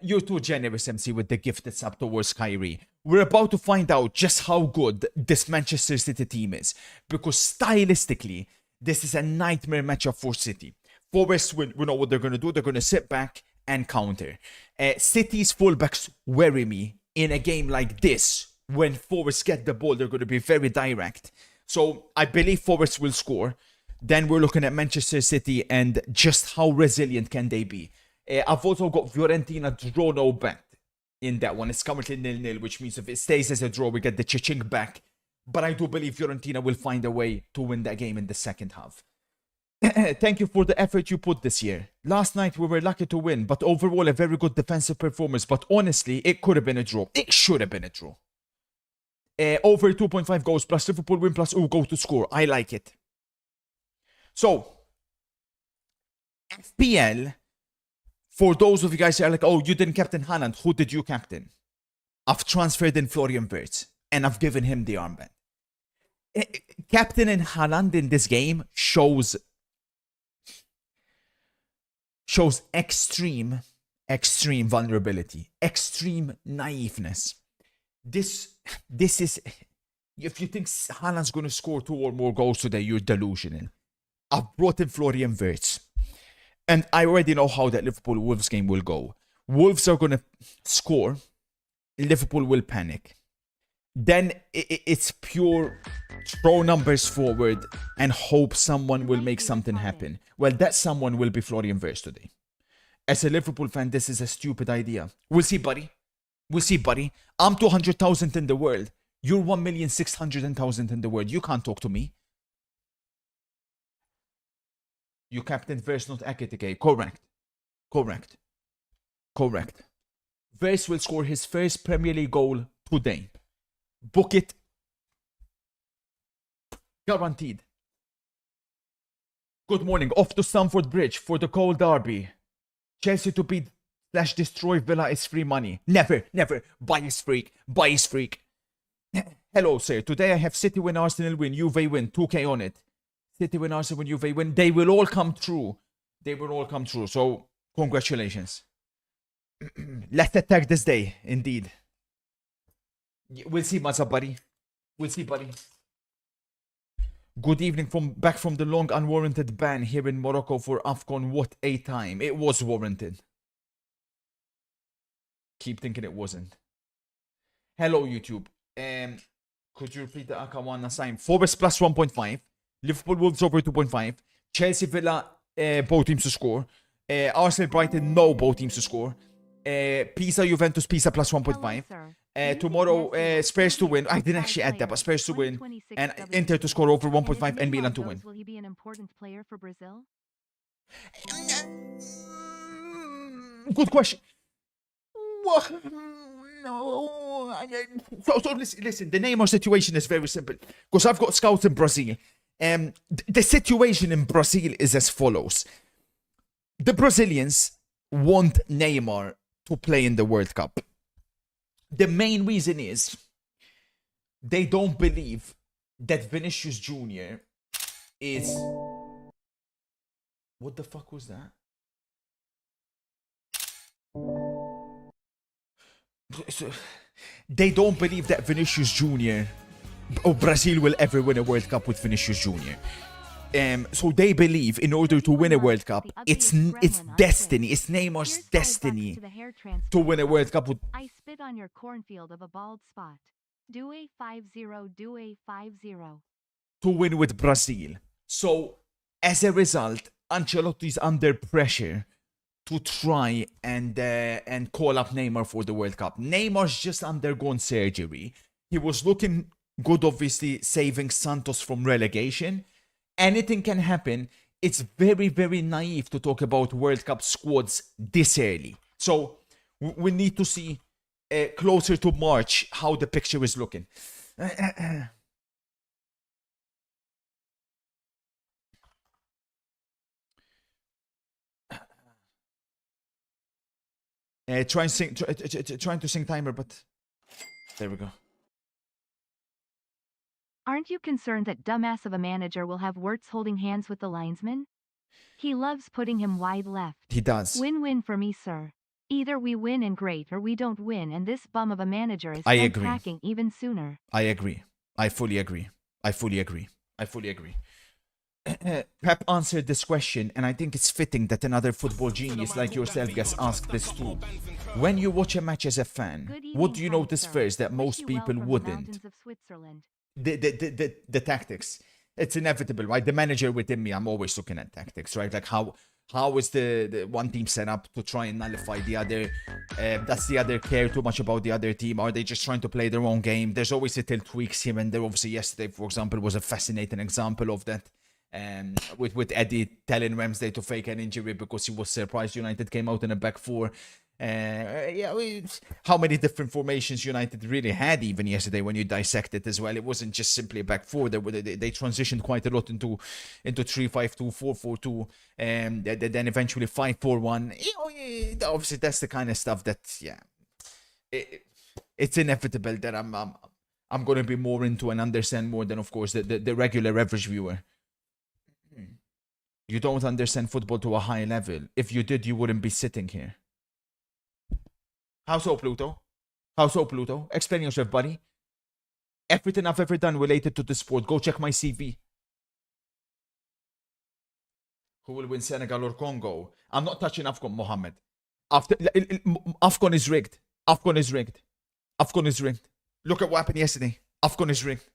You're too generous, MC, with the gift that's up towards Kyrie. We're about to find out just how good this Manchester City team is. Because stylistically, this is a nightmare matchup for City. Forest, we know what they're going to do. They're going to sit back and counter. City's fullbacks worry me in a game like this. When Forest get the ball, they're going to be very direct. So I believe Forest will score. Then we're looking at Manchester City and just how resilient can they be. I've also got Fiorentina draw no bet in that one. It's currently 0-0, which means if it stays as a draw, we get the cha-ching back. But I do believe Fiorentina will find a way to win that game in the second half. Thank you for the effort you put this year. Last night we were lucky to win, but overall a very good defensive performance. But honestly, it could have been a draw. It should have been a draw. Over 2.5 goals plus Liverpool win plus go to score. I like it. So, FPL, for those of you guys who are like, oh, you didn't captain Haaland, who did you captain? I've transferred in Florian Wirtz, and I've given him the armband. Captaining Haaland in this game shows extreme vulnerability, extreme naiveness. This is, if you think Haaland's going to score 2 or more goals today, you're delusional. I've brought in Florian Wirtz. And I already know how that Liverpool-Wolves game will go. Wolves are going to score. Liverpool will panic. Then it's pure throw numbers forward and hope someone will make something happen. Well, that someone will be Florian Wirtz today. As a Liverpool fan, this is a stupid idea. We'll see, buddy. We'll see, buddy. I'm 200,000 in the world. You're 1,600,000 in the world. You can't talk to me. You captain Wirtz, not Ekitike. Correct. Wirtz will score his first Premier League goal today. Book it. Guaranteed. Good morning. Off to Stamford Bridge for the Cole Derby. Chelsea to beat / destroy Villa is free money. Never. Bias freak. Hello, sir. Today I have City win, Arsenal win, Juve win. 2K on it. City win, Arsenal win, Juve win. They will all come true. So, congratulations. Let's attack this day, indeed. We'll see, Mazza, buddy. Good evening back from the long unwarranted ban here in Morocco for AFCON. What a time. It was warranted. Keep thinking it wasn't. Hello, YouTube. Could you repeat the Akawana sign? Forest plus 1.5. Liverpool Wolves over 2.5. Chelsea Villa, both teams to score. Arsenal Brighton, no, both teams to score. Pisa Juventus Pisa plus 1.5. Tomorrow, Spurs to win. I didn't actually add that, but Spurs to win. And Inter to score over 1.5 and Milan to win. Will he be an important player for Brazil? Good question. No. So listen, the Neymar situation is very simple. Because I've got scouts in Brazil. The situation in Brazil is as follows. The Brazilians want Neymar to play in the World Cup. The main reason is they don't believe that Vinicius Jr. is... What the fuck was that? So, they don't believe that Vinicius Jr. or Brazil will ever win a World Cup with Vinicius Jr. So they believe in order to win a World Cup, it's destiny. It's Neymar's destiny to win a World Cup with... I spit on your cornfield of a bald spot. Do a 5-0. To win with Brazil. So, as a result, Ancelotti's under pressure to try and call up Neymar for the World Cup. Neymar's just undergone surgery. He was looking good, obviously, saving Santos from relegation. Anything can happen. It's very, very naive to talk about World Cup squads this early. So we need to see closer to March how the picture is looking. Trying to sing timer, but there we go. Aren't you concerned that dumbass of a manager will have Wirtz holding hands with the linesman? He loves putting him wide left. He does. Win-win for me, sir. Either we win and great or we don't win and this bum of a manager is I sent agree. packing even sooner. I agree. I fully agree. I fully agree. I fully agree. Pep answered this question, and I think it's fitting that another football genius like yourself gets asked this too. When you watch a match as a fan, Good what evening, do you kind notice sir. first that Wish most you well people from the wouldn't? mountains of Switzerland. The tactics. It's inevitable, right? The manager within me, I'm always looking at tactics, right? Like how is the one team set up to try and nullify the other? Does the other care too much about the other team? Are they just trying to play their own game? There's always little tweaks here and there. Obviously, yesterday, for example, was a fascinating example of that. With Eddie telling Ramsdale to fake an injury because he was surprised United came out in a back four. How many different formations United really had even yesterday when you dissect it as well. It wasn't just simply a back four. They transitioned quite a lot into 3-5-2, 4-4-2, and then eventually 5-4-1. Obviously that's the kind of stuff that it's inevitable that I'm gonna be more into and understand more than, of course, the regular average viewer. You don't understand football to a high level. If you did, you wouldn't be sitting here. How so, Pluto? How so, Pluto? Explain yourself, buddy. Everything I've ever done related to the sport, go check my CV. Who will win, Senegal or Congo? I'm not touching AFCON, Mohammed. AFCON is rigged. AFCON is rigged. AFCON is rigged. Look at what happened yesterday. AFCON is rigged.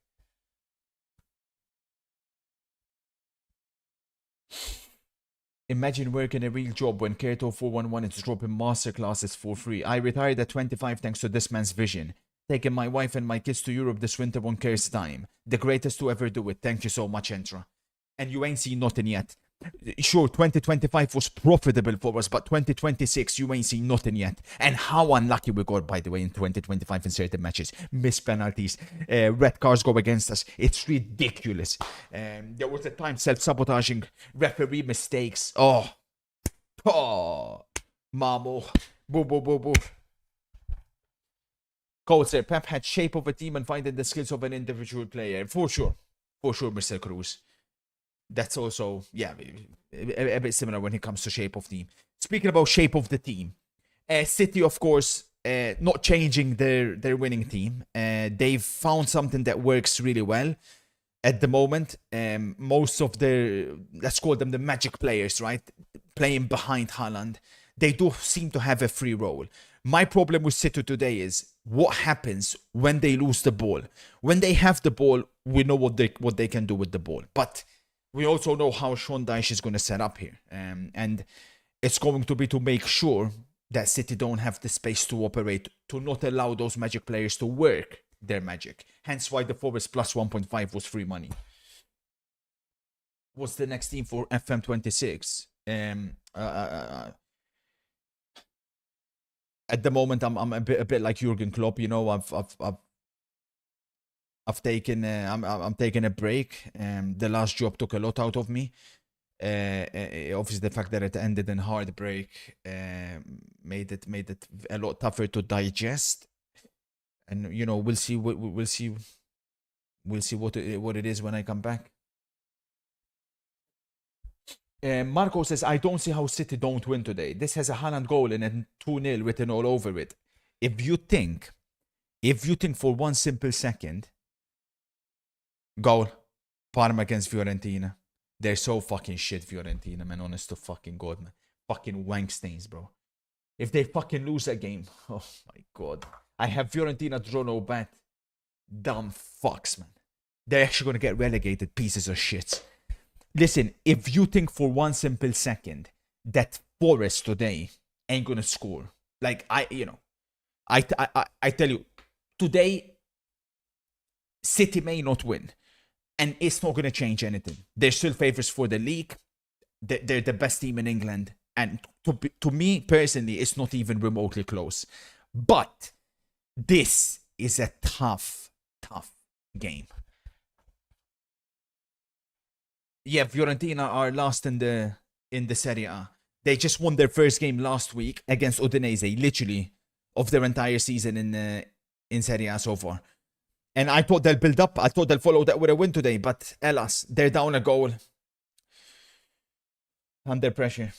Imagine working a real job when Kerto 411 is dropping masterclasses for free. I retired at 25 thanks to this man's vision. Taking my wife and my kids to Europe this winter on Ker's time. The greatest to ever do it. Thank you so much, Entra. And you ain't seen nothing yet. Sure, 2025 was profitable for us, but 2026, you ain't seen nothing yet. And how unlucky we got, by the way, in 2025 in certain matches. Missed penalties, red cards go against us. It's ridiculous. There was a time self-sabotaging referee mistakes. Oh, Mamo. Boo, boo, boo, boo. Coach said Pep had shape of a team and finding the skills of an individual player. For sure, Mr. Cruz. That's also, a bit similar when it comes to shape of team. Speaking about shape of the team, City, of course, not changing their winning team. They've found something that works really well at the moment. Most of their, let's call them the magic players, right? Playing behind Haaland. They do seem to have a free role. My problem with City today is what happens when they lose the ball. When they have the ball, we know what they can do with the ball. But we also know how Sean Dyche is going to set up here. And it's going to be to make sure that City don't have the space to operate, to not allow those magic players to work their magic. Hence why the Forest plus 1.5 was free money. What's the next team for FM26? At the moment, I'm a bit like Jurgen Klopp. You know, I've taken I'm taking a break. The last job took a lot out of me. Obviously, the fact that it ended in heartbreak made it a lot tougher to digest. And you know, we'll see what it is when I come back. Marco says, I don't see how City don't win today. This has a Haaland goal and a 2-0 written all over it. If you think for one simple second, goal, Parma against Fiorentina. They're so fucking shit, Fiorentina, man. Honest to fucking God, man. Fucking wank stains, bro. If they fucking lose that game, oh my God. I have Fiorentina draw no bet. Dumb fucks, man. They're actually going to get relegated, pieces of shit. Listen, if you think for one simple second that Forest today ain't going to score, like, I tell you, today, City may not win. And it's not going to change anything. They're still favourites for the league. They're the best team in England. And to me, personally, it's not even remotely close. But this is a tough game. Yeah, Fiorentina are last in the Serie A. They just won their first game last week against Udinese, literally, of their entire season in Serie A so far. And I thought they'll build up. I thought they'll follow that with a win today. But alas, they're down a goal. Under pressure.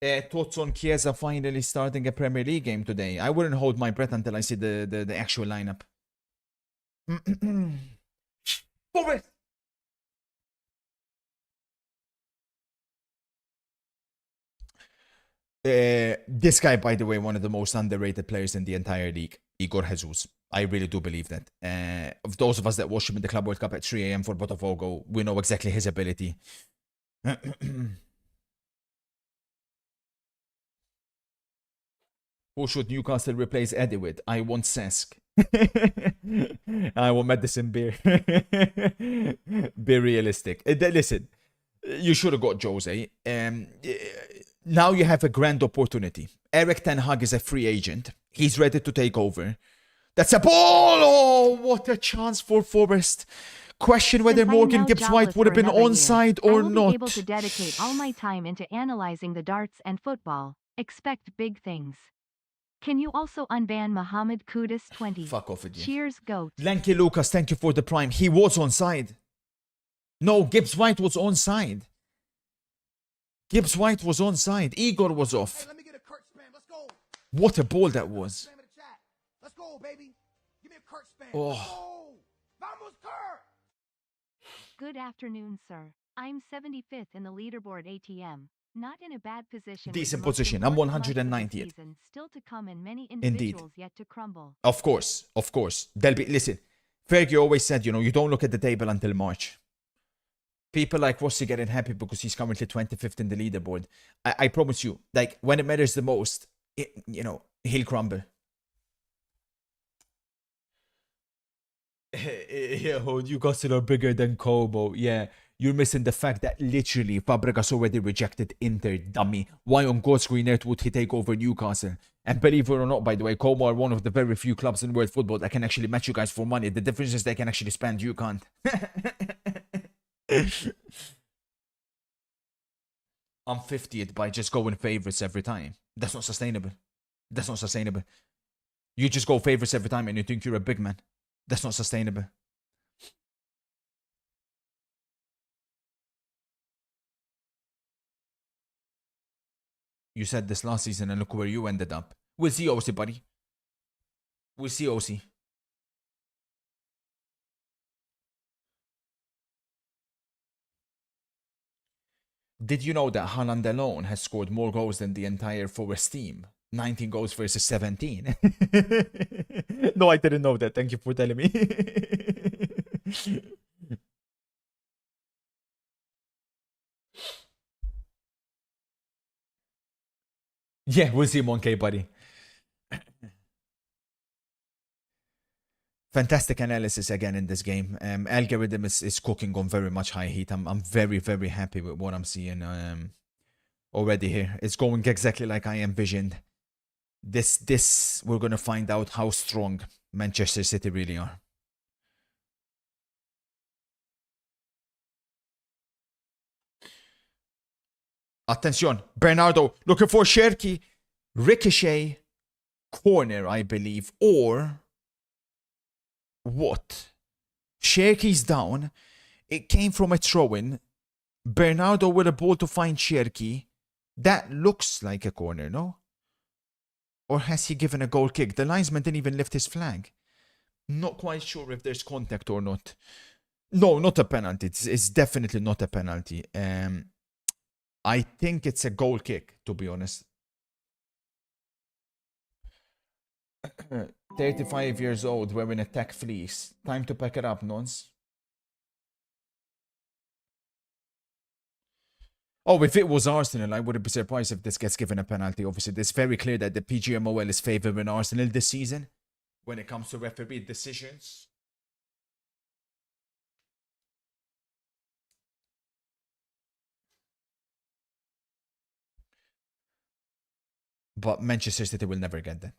Thoughts on Chiesa finally starting a Premier League game today? I wouldn't hold my breath until I see the actual lineup. Forest! This guy, by the way, one of the most underrated players in the entire league, Igor Jesus. I really do believe that. Of those of us that watch him in the Club World Cup at 3 a.m. for Botafogo, we know exactly his ability. Who should Newcastle replace Eddie with? I want Cesc. I want Madison Beer. Be realistic. Listen, you should have got Jose. Now you have a grand opportunity. Eric Ten Hag is a free agent. He's ready to take over. That's a ball! Oh, what a chance for Forest. Question whether Since I am Morgan now Gibbs-White jobless would have for been another year, onside I or will not. be able to dedicate all my time into analyzing the darts and football. Expect big things. Can you also unban Mohammed Kudus 20? Fuck off with you. Cheers, GOAT. Lanky Lucas, thank you for the prime. He was onside. No, Gibbs-White was onside. Gibbs-White was onside. Igor was off. Hey, let me get a Kurt spam. Let's go. What a ball that was. Spam in the chat. Let's go, baby. Give me a Kurt spam. Oh. Let's go. Vamos, Kurt. Good afternoon, sir. I'm 75th in the leaderboard ATM. Not in a bad position. with Decent the most position. I'm important month of the 190th. season Still to come and many Indeed. individuals yet to crumble. Of course, of course. There'll be, listen, Fergie always said, you don't look at the table until March. People like Rossi getting happy because he's currently 25th in the leaderboard. I promise you, like, when it matters the most, he'll crumble. Newcastle are bigger than Como. Yeah, you're missing the fact that literally Fabregas already rejected Inter, dummy. Why on God's green earth would he take over Newcastle? And believe it or not, by the way, Como are one of the very few clubs in world football that can actually match you guys for money. The difference is they can actually spend, you can't. I'm 50th by just going favorites every time. That's not sustainable. That's not sustainable. You just go favorites every time and you think you're a big man. That's not sustainable. You said this last season and look where you ended up. We'll see, OC, buddy. We'll see, OC. Did you know that Haaland alone has scored more goals than the entire Forest team? 19 goals versus 17. No, I didn't know that. Thank you for telling me. Yeah, we'll see, Monkey, buddy. Fantastic analysis again in this game. Algorithm is cooking on very much high heat. I'm very, very happy with what I'm seeing already here. It's going exactly like I envisioned. This we're gonna find out how strong Manchester City really are. Attention, Bernardo looking for Cherki. Ricochet, corner, I believe, or what? Cherki's down. It came from a throw-in. Bernardo with a ball to find Cherki. That looks like a corner, no? Or has he given a goal kick? The linesman didn't even lift his flag. Not quite sure if there's contact or not. No, not a penalty. It's definitely not a penalty. I think it's a goal kick, to be honest. 35 years old wearing a tech fleece. Time to pack it up, nons. Oh, if it was Arsenal, I wouldn't be surprised if this gets given a penalty. Obviously, it's very clear that the PGMOL is favouring Arsenal this season when it comes to referee decisions. But Manchester City will never get that.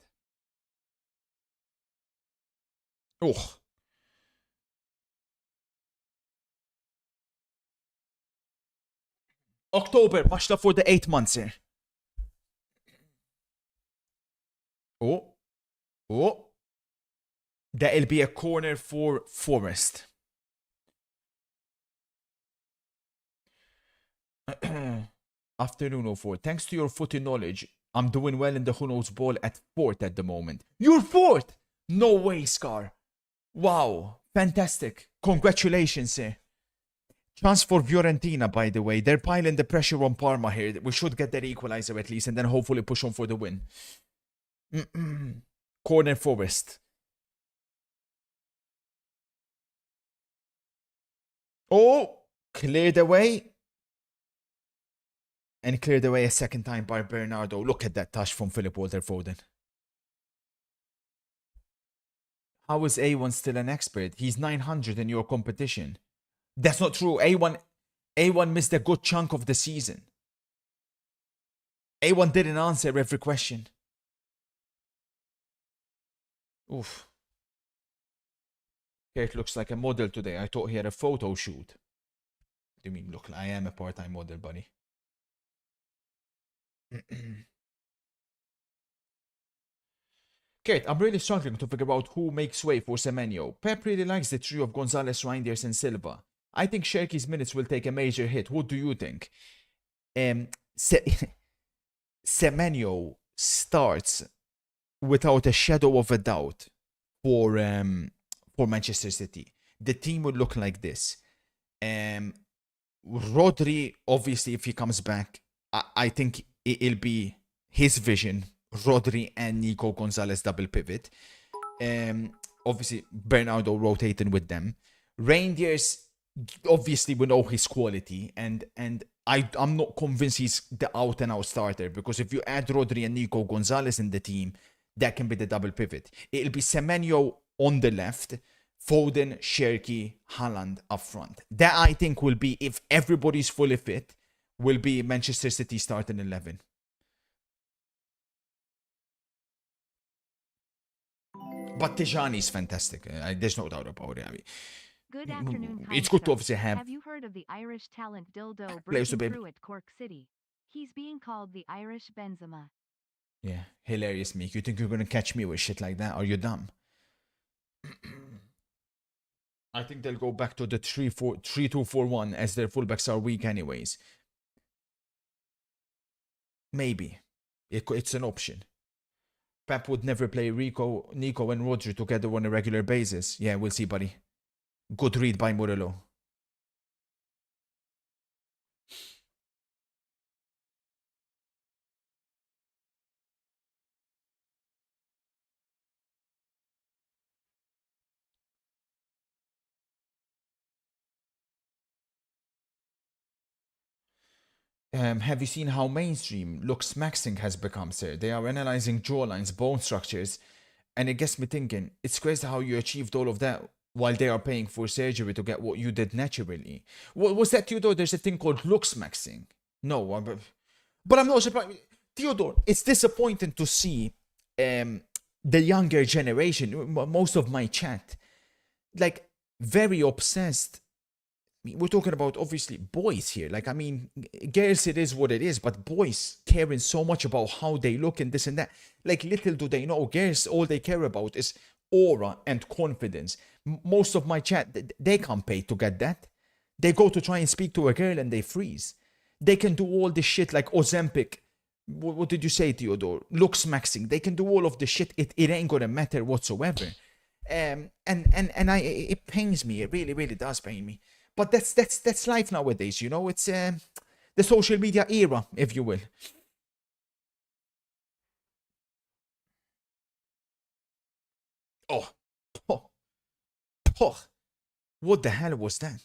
Oh. October, Pashta for the 8 months here. Oh. Oh. That'll be a corner for Forest. Afternoon 04. Thanks to your footy knowledge, I'm doing well in the Who Knows Ball at 4th at the moment. You're 4th? No way, Scar. Wow. Fantastic. Congratulations, sir. Chance for Fiorentina, by the way. They're piling the pressure on Parma here. We should get that equalizer at least and then hopefully push on for the win. Corner Forest. Oh, cleared away. And cleared away a second time by Bernardo. Look at that touch from Philip Walter Foden. How is A1 still an expert? He's 900 in your competition. That's not true. A1 missed a good chunk of the season. A1 didn't answer every question. Oof. Kurt looks like a model today. I thought he had a photo shoot. What do you mean, look, I am a part-time model, buddy. Kurt, I'm really struggling to figure out who makes way for Semenyo. Pep really likes the trio of Gonzalez, Reinders, and Silva. I think Cherki's minutes will take a major hit. What do you think? Semenyo starts without a shadow of a doubt for Manchester City. The team would look like this. Rodri, obviously, if he comes back, I think it'll be his vision. Rodri and Nico Gonzalez double pivot. Obviously, Bernardo rotating with them. Reinders, obviously, we know his quality, and I'm not convinced he's the out-and-out starter, because if you add Rodri and Nico Gonzalez in the team, that can be the double pivot. It'll be Semenyo on the left, Foden, Cherki, Haaland up front. That, I think, will be, if everybody's fully fit, will be Manchester City starting 11. But Tijani's fantastic. There's no doubt about it. I mean, Good afternoon, it's good to Shark. obviously have Have you heard of the Irish talent Dildo players to breaking be. through at Cork City? He's being called the Irish Benzema. Yeah, hilarious, Meek. You think you're gonna catch me with shit like that? Are you dumb? I think they'll go back to the 3-2-4-1 as their fullbacks are weak anyways. Maybe. It's an option. Pep would never play Nico and Rodri together on a regular basis. Yeah, we'll see, buddy. Good read by Murillo. Have you seen how mainstream Lux Maxing has become, sir? They are analyzing jawlines, bone structures, and it gets me thinking, it's crazy how you achieved all of that while they are paying for surgery to get what you did naturally. What was that, Theodore? There's a thing called Lux Maxing. No, but I'm not surprised. Theodore, it's disappointing to see the younger generation, most of my chat, like, very obsessed. We're talking about, obviously, boys here. Like, I mean, girls, it is what it is, but boys caring so much about how they look and this and that. Like, little do they know, girls, all they care about is aura and confidence. Most of my chat, they can't pay to get that. They go to try and speak to a girl and they freeze. They can do all this shit like Ozempic. What did you say, Theodore? Lux Maxing. They can do all of the shit. It ain't gonna matter whatsoever. And it pains me. It really, really does pain me. But that's life nowadays, you know. It's the social media era, if you will. Oh, what the hell was that?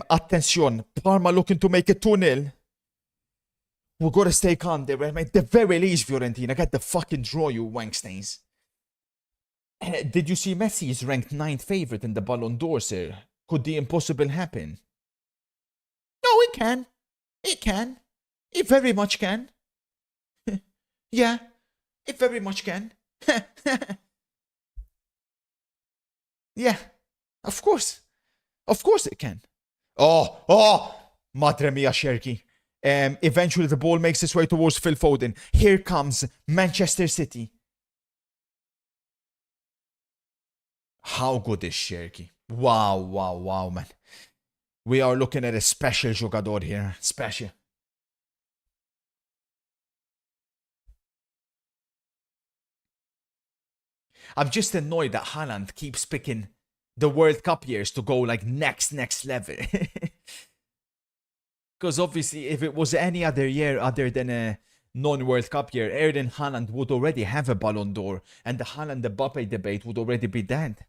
Attention, Parma looking to make it 2-0. We're gonna stay calm there, right? At the very least, Fiorentina, get the fucking draw, you wankstains. Did you see Messi is ranked 9th favorite in the Ballon d'Or, sir? Could the impossible happen? No, it can. It can. It very much can. Yeah, it very much can. Yeah, of course. Of course it can. Oh, Madre mia, Cherki. Eventually the ball makes its way towards Phil Foden. Here comes Manchester City. How good is Cherki? Wow, man. We are looking at a special jugador here. Special. I'm just annoyed that Haaland keeps picking the World Cup years to go like next level. Because obviously, if it was any other year other than a non-World Cup year, Erling Haaland would already have a Ballon d'Or, and the Haaland-Mbappe debate would already be dead.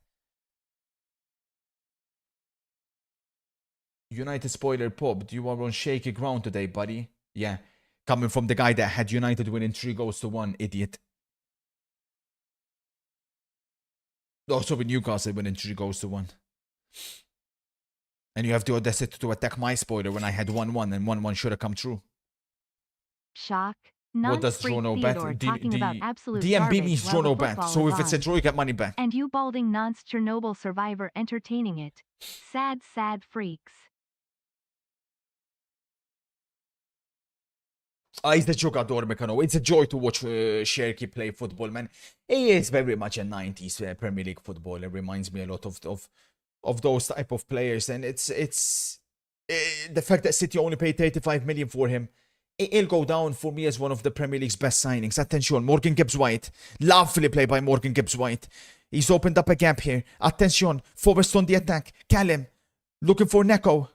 United spoiler pub, you are on shaky ground today, buddy. Yeah, coming from the guy that had United winning 3-1, idiot. Also with Newcastle winning 3-1. And you have the audacity to attack my spoiler when I had 1-1 and 1-1 should have come true. Shock. What does draw no bet? Talking about absolute DMB garbage means while draw the no bet. football So is if it's a on. draw, you get money back. And you balding nonce-Chernobyl survivor entertaining it. Sad, sad freaks. He's the jugador, Mecano. It's a joy to watch Cherki play football, man. He is very much a 90s Premier League football. It reminds me a lot of those type of players. And it's the fact that City only paid 35 million for him. He'll go down for me as one of the Premier League's best signings. Attention, Morgan Gibbs-White. Lovely play by Morgan Gibbs-White. He's opened up a gap here. Attention, Forrest on the attack. Callum, looking for Neko.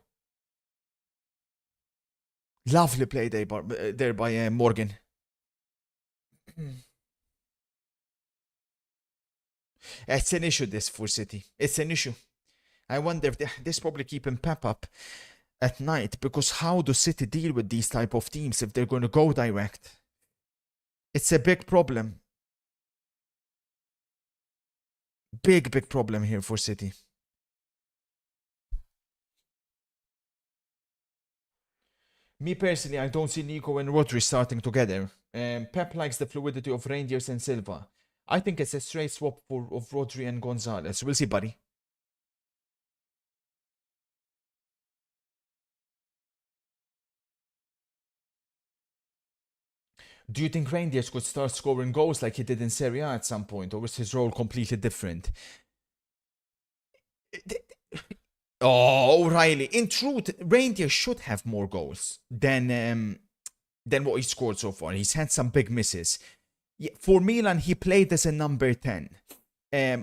Lovely play there by Morgan. It's an issue, this, for City. It's an issue. I wonder if this probably keeping Pep up at night, because how do City deal with these type of teams if they're going to go direct? It's a big problem. Big problem here for City. Me personally, I don't see Nico and Rodri starting together. Pep likes the fluidity of Rangers and Silva. I think it's a straight swap of Rodri and Gonzalez. We'll see, buddy. Do you think Rangers could start scoring goals like he did in Serie A at some point, or is his role completely different? Oh, O'Reilly. In truth, Rangers should have more goals than what he scored so far. He's had some big misses. Yeah, for Milan, he played as a number 10.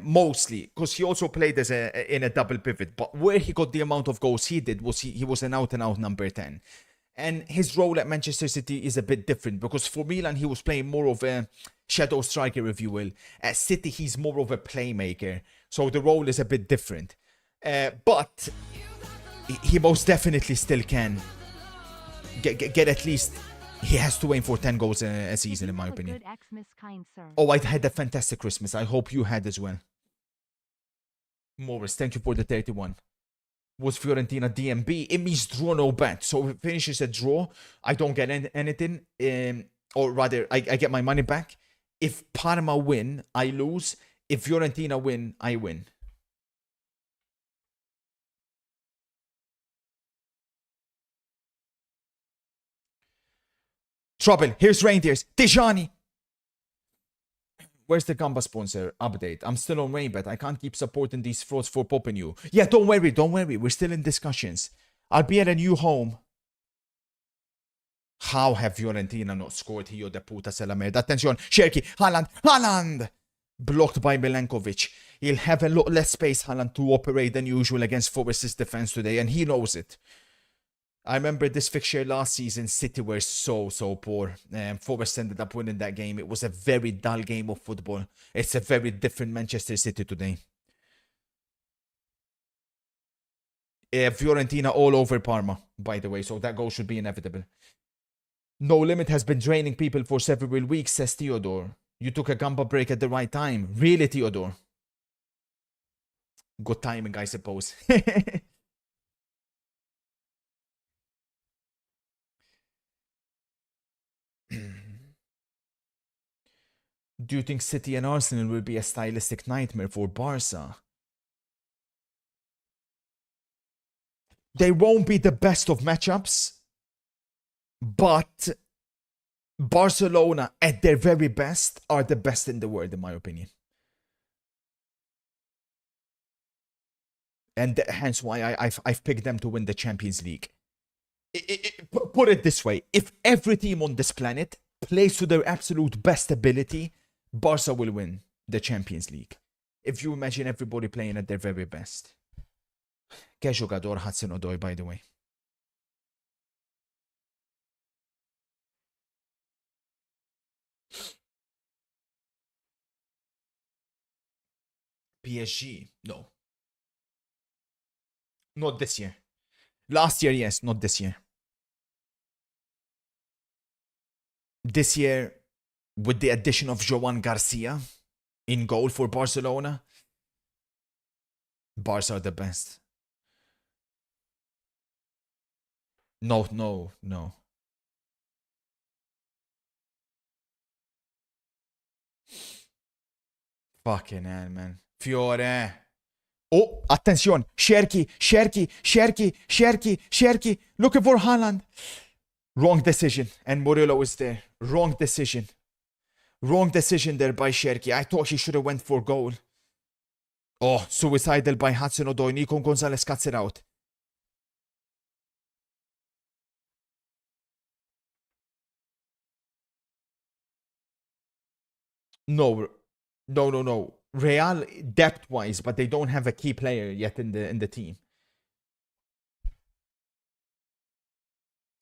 Mostly, because he also played as in a double pivot. But where he got the amount of goals he did was he was an out-and-out number 10. And his role at Manchester City is a bit different, because for Milan, he was playing more of a shadow striker, if you will. At City, he's more of a playmaker. So the role is a bit different. But he most definitely still can get at least... He has to aim for 10 goals a season, in my opinion. Oh, I had a fantastic Christmas. I hope you had as well. Morris, thank you for the 31. Was Fiorentina DMB? It means draw no bet. So if it finishes a draw, I don't get anything. Or rather, I get my money back. If Parma win, I lose. If Fiorentina win, I win. Trouble. Here's Reindeers. Tijani. Where's the Gamba sponsor update? I'm still on Rainbet. I can't keep supporting these frauds for popping you. Yeah, don't worry. We're still in discussions. I'll be at a new home. How have Fiorentina not scored? Hijo de puta se la merda. Attention. Cherki. Haaland. Blocked by Milenkovic. He'll have a lot less space, Haaland, to operate than usual against Forest's defense today, and he knows it. I remember this fixture last season. City were so poor. Forest ended up winning that game. It was a very dull game of football. It's a very different Manchester City today. Fiorentina all over Parma, by the way, so that goal should be inevitable. No Limit has been draining people for several weeks, says Theodore. You took a Gamba break at the right time. Really, Theodore? Good timing, I suppose. Do you think City and Arsenal will be a stylistic nightmare for Barca? They won't be the best of matchups, but Barcelona, at their very best, are the best in the world, in my opinion. And hence why I've picked them to win the Champions League. Put it this way, if every team on this planet plays to their absolute best ability, Barca will win the Champions League. If you imagine everybody playing at their very best. Que jogador Hudson-Odoi, by the way. PSG, no. Not this year. Last year, yes, not this year. This year, with the addition of Joan Garcia in goal for Barcelona, Barca are the best. No. Fucking hell, man. Fiore. Oh, attention. Sherky. Looking for Haaland. Wrong decision. And Murillo is there. Wrong decision. Wrong decision there by Sherky. I thought he should have went for goal. Oh, suicidal by Hudson-Odoi. Nico Gonzalez cuts it out. No. Real depth-wise, but they don't have a key player yet in the team.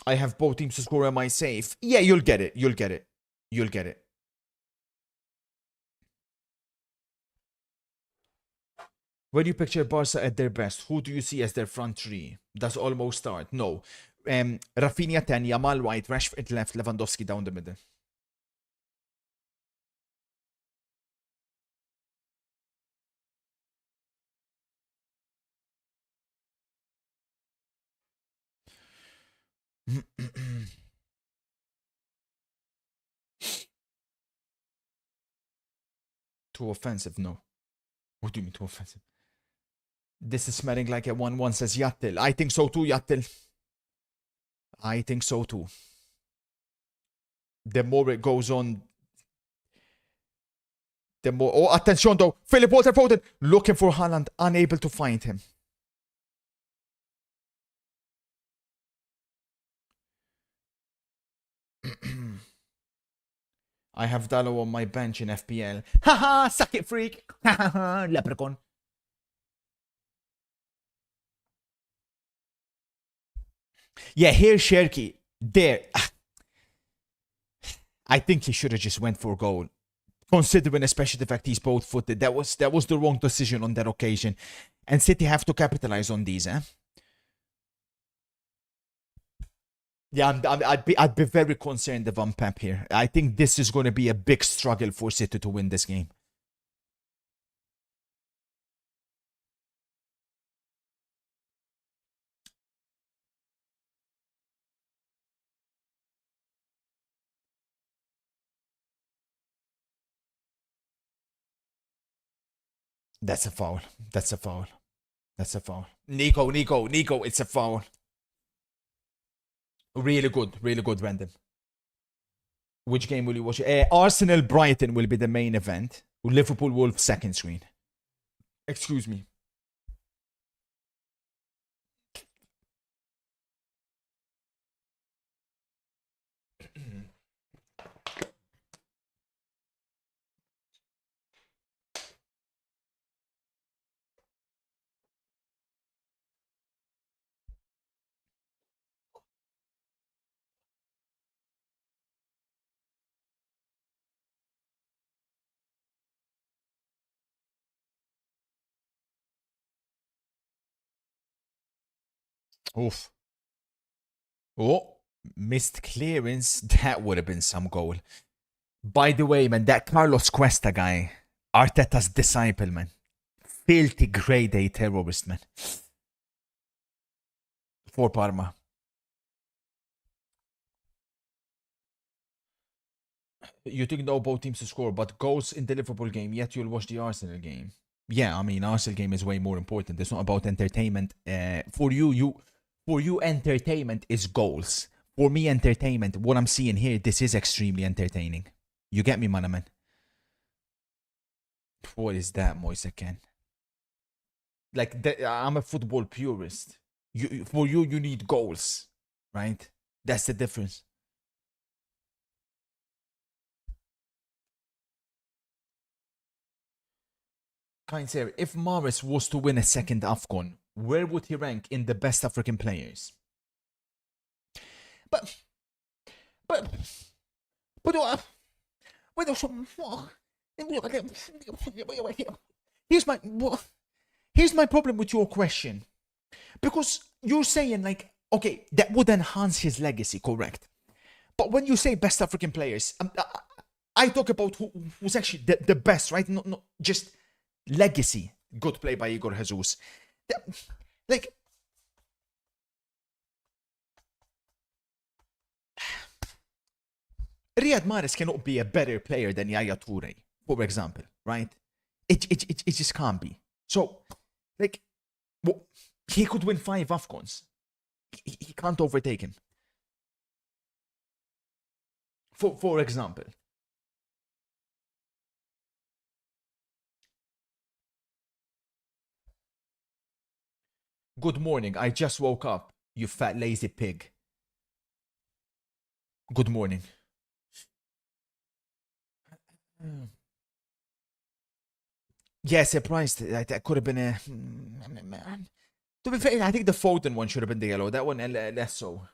I have both teams to score. Am I safe? Yeah, you'll get it. Where do you picture Barca at their best? Who do you see as their front three? Does almost start? No. Rafinha 10, Yamal right, Rashford left, Lewandowski down the middle. Too offensive? No. What do you mean too offensive? This is smelling like a 1-1, says Yattil. I think so too, Yattil. I think so too. The more it goes on, the more... Oh, attention though. Philip Walter Foden looking for Haaland, unable to find him. I have Dalot on my bench in FPL. Haha, suck it, freak. Haha, leprechaun. Yeah, here Sherky. There. I think he should have just went for goal. Considering especially the fact he's both footed. That was the wrong decision on that occasion. And City have to capitalize on these, eh? Yeah, I'd be very concerned if I'm Pep here. I think this is going to be a big struggle for City to win this game. That's a foul. Nico, it's a foul. Really good, Random. Which game will you watch? Arsenal Brighton will be the main event. Liverpool Wolves second screen. Excuse me. Oof. Oh, missed clearance. That would have been some goal. By the way, man, that Carlos Cuesta guy, Arteta's disciple, man. Filthy grade A terrorist, man. For Parma. You think no both teams to score, but goals in the Liverpool game, yet you'll watch the Arsenal game. Yeah, I mean, Arsenal game is way more important. It's not about entertainment. For you, entertainment is goals. For me, entertainment, what I'm seeing here, this is extremely entertaining. You get me, man? What is that, Moise again? Like, I'm a football purist. For you, you need goals, right? That's the difference. Kind sir, if Morris was to win a second AFCON, where would he rank in the best African players? But, but, but, here's my here's my problem with your question, because you're saying like, okay, that would enhance his legacy, correct? But when you say best African players, I talk about who's actually the best, right? Not just legacy. Good play by Igor Jesus. Like, Riyad Mahrez cannot be a better player than Yaya Toure, for example, right? It just can't be. So, like, well, he could win 5 AFCONs. He can't overtake him. For example. Good morning. I just woke up, you fat lazy pig. Good morning. Yeah, surprised. That could have been a. To be fair, I think the Foden one should have been the yellow. That one less so.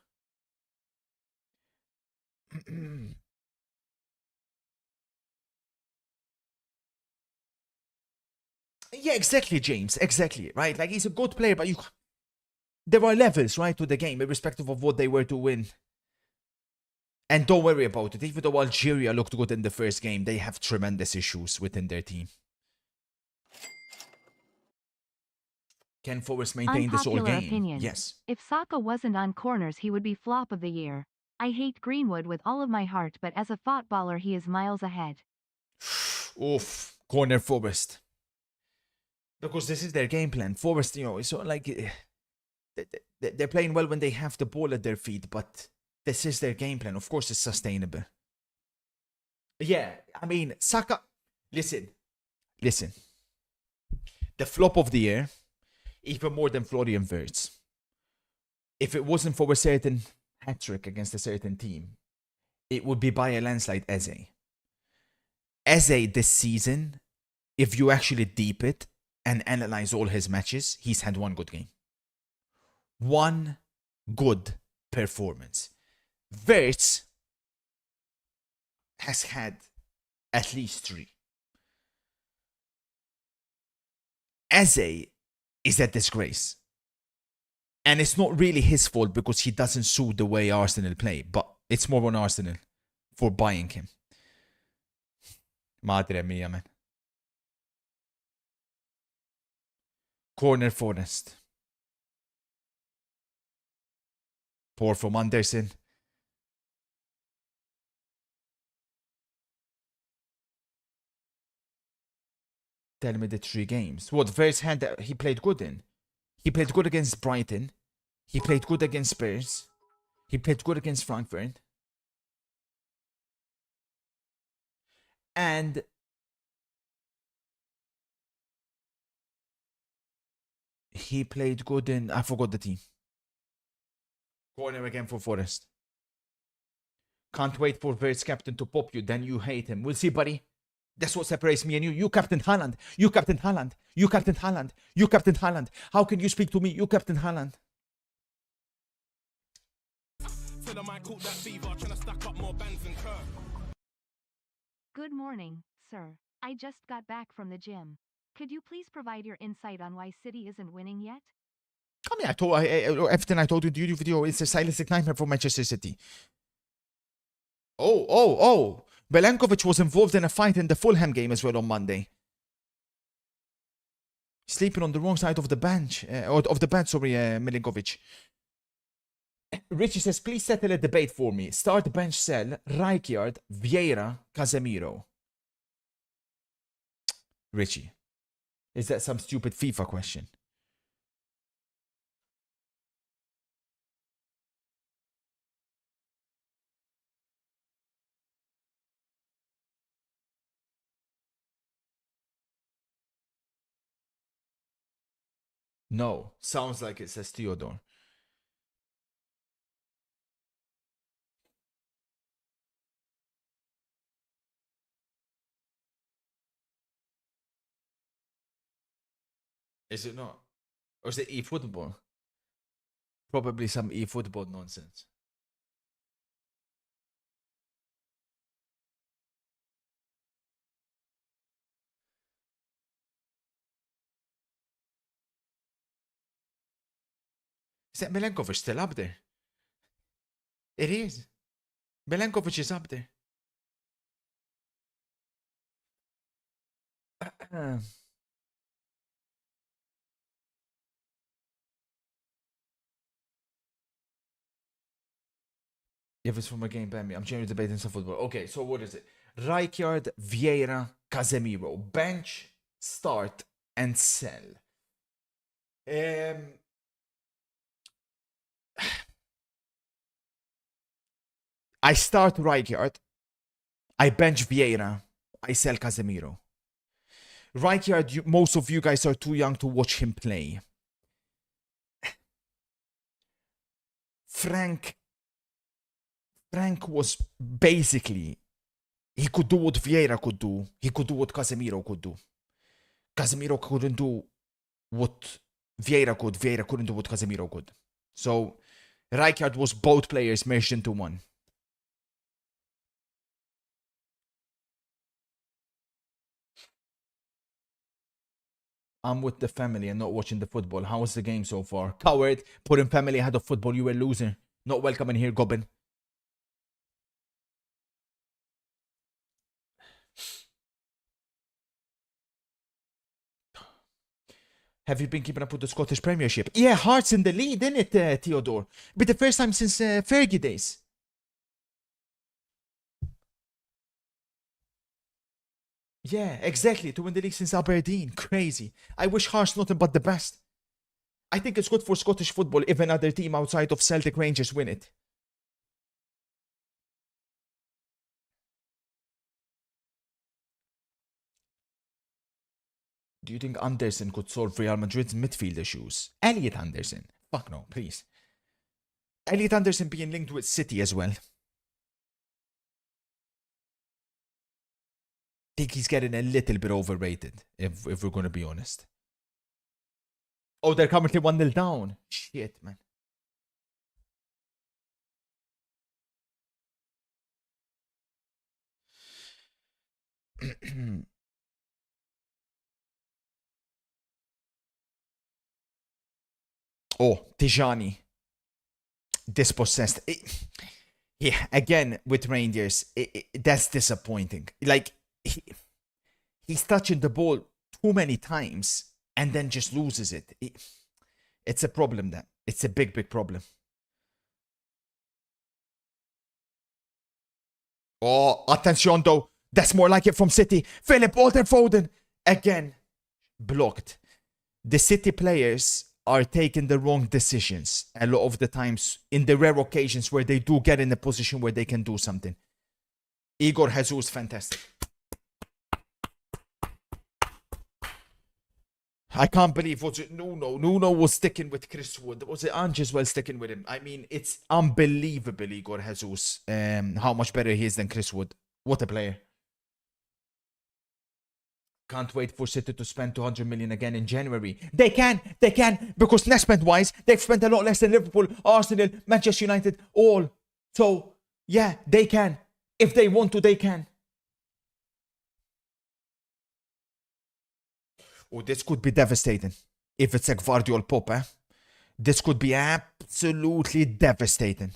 Yeah, exactly, James. Exactly, right? Like, he's a good player, but there are levels, right, to the game, irrespective of what they were to win. And don't worry about it. Even though Algeria looked good in the first game, they have tremendous issues within their team. Can Forrest maintain this all Unpopular game? opinion. Yes. If Saka wasn't on corners, he would be flop of the year. I hate Greenwood with all of my heart, but as a footballer, he is miles ahead. Oof. Corner Forrest. Because this is their game plan. Forrest, it's not like they're playing well when they have the ball at their feet, but this is their game plan. Of course, it's sustainable. Yeah, I mean, Saka. Listen. The flop of the year, even more than Florian Wirtz. If it wasn't for a certain hat trick against a certain team, it would be by a landslide Eze. Eze this season, if you actually deep it and analyze all his matches, he's had one good game. One good performance. Wirtz has had at least 3. Eze is a disgrace. And it's not really his fault because he doesn't suit the way Arsenal play, but it's more on Arsenal for buying him. Madre mia, man. Corner Forest. Poor from Anderson. Tell me the 3 games. What, first hand that he played good in? He played good against Brighton. He played good against Spurs. He played good against Frankfurt. And he played good in... I forgot the team. Corner again for Forest. Can't wait for Wirtz captain to pop you, then you hate him. We'll see, buddy. That's what separates me and you. You captain Haaland. You captain Haaland. You captain Haaland. You captain Haaland. How can you speak to me? You captain Haaland. Good morning, sir. I just got back from the gym. Could you please provide your insight on why City isn't winning yet? I mean, everything I told you in the YouTube video is a stylistic nightmare for Manchester City. Oh. Belankovic was involved in a fight in the Fulham game as well on Monday. Sleeping on the wrong side of the bench. Milinkovic. Richie says, please settle a debate for me. Start bench Sell, Rijkaard, Vieira, Casemiro. Richie, is that some stupid FIFA question? No. Sounds like it says Theodore. Is it not? Or is it eFootball? Probably some eFootball nonsense. Is that Milenkovic still up there? It is. Milenkovic is up there. If it's from a game, ban me. I'm generally debating some football. Okay, so what is it? Rijkaard, Vieira, Casemiro. Bench, start, and sell. I start Rijkaard. I bench Vieira. I sell Casemiro. Rijkaard, most of you guys are too young to watch him play. Frank was basically, he could do what Vieira could do. He could do what Casemiro could do. Casemiro couldn't do what Vieira could. Vieira couldn't do what Casemiro could. So Rijkaard was both players merged into one. I'm with the family and not watching the football. How was the game so far? Coward, putting family ahead of football. You were a loser. Not welcome in here, Goblin. Have you been keeping up with the Scottish Premiership? Yeah, Hearts in the lead, isn't it, Theodore? But the first time since Fergie days. Yeah, exactly. To win the league since Aberdeen. Crazy. I wish Hearts nothing but the best. I think it's good for Scottish football if another team outside of Celtic Rangers win it. Do you think Anderson could solve Real Madrid's midfield issues? Elliot Anderson? Fuck no, please. Elliot Anderson being linked with City as well. I think he's getting a little bit overrated, if we're going to be honest. Oh, they're currently 1-0 down. Shit, man. Oh, Tijani. Dispossessed. Yeah, again, with Rangers, that's disappointing. Like, he's touching the ball too many times and then just loses it. It's a problem then. It's a big, big problem. Oh, attention though. That's more like it from City. Philip Walter Foden. Again, blocked. The City players are taking the wrong decisions a lot of the times in the rare occasions where they do get in a position where they can do something. Igor Jesus, fantastic. I can't believe, was it Nuno? Nuno was sticking with Chris Wood. Was it Ange as well sticking with him? I mean, it's unbelievable, Igor Jesus, how much better he is than Chris Wood. What a player. Can't wait for City to spend 200 million again in January. They can, because net spend wise, they've spent a lot less than Liverpool, Arsenal, Manchester United, all. So, yeah, they can. If they want to, they can. Oh, this could be devastating. If it's a Gvardiol pop, eh? This could be absolutely devastating.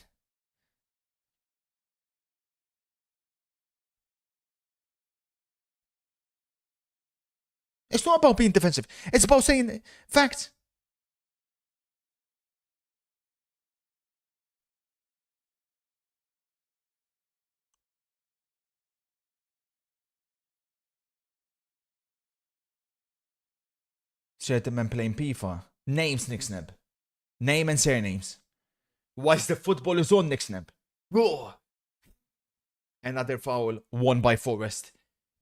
It's not about being defensive. It's about saying facts. Certain men playing FIFA. Names, Nick Sneb. Name and surnames. Whilst the football is on, Nick Sneb. Raw. Another foul won by Forest.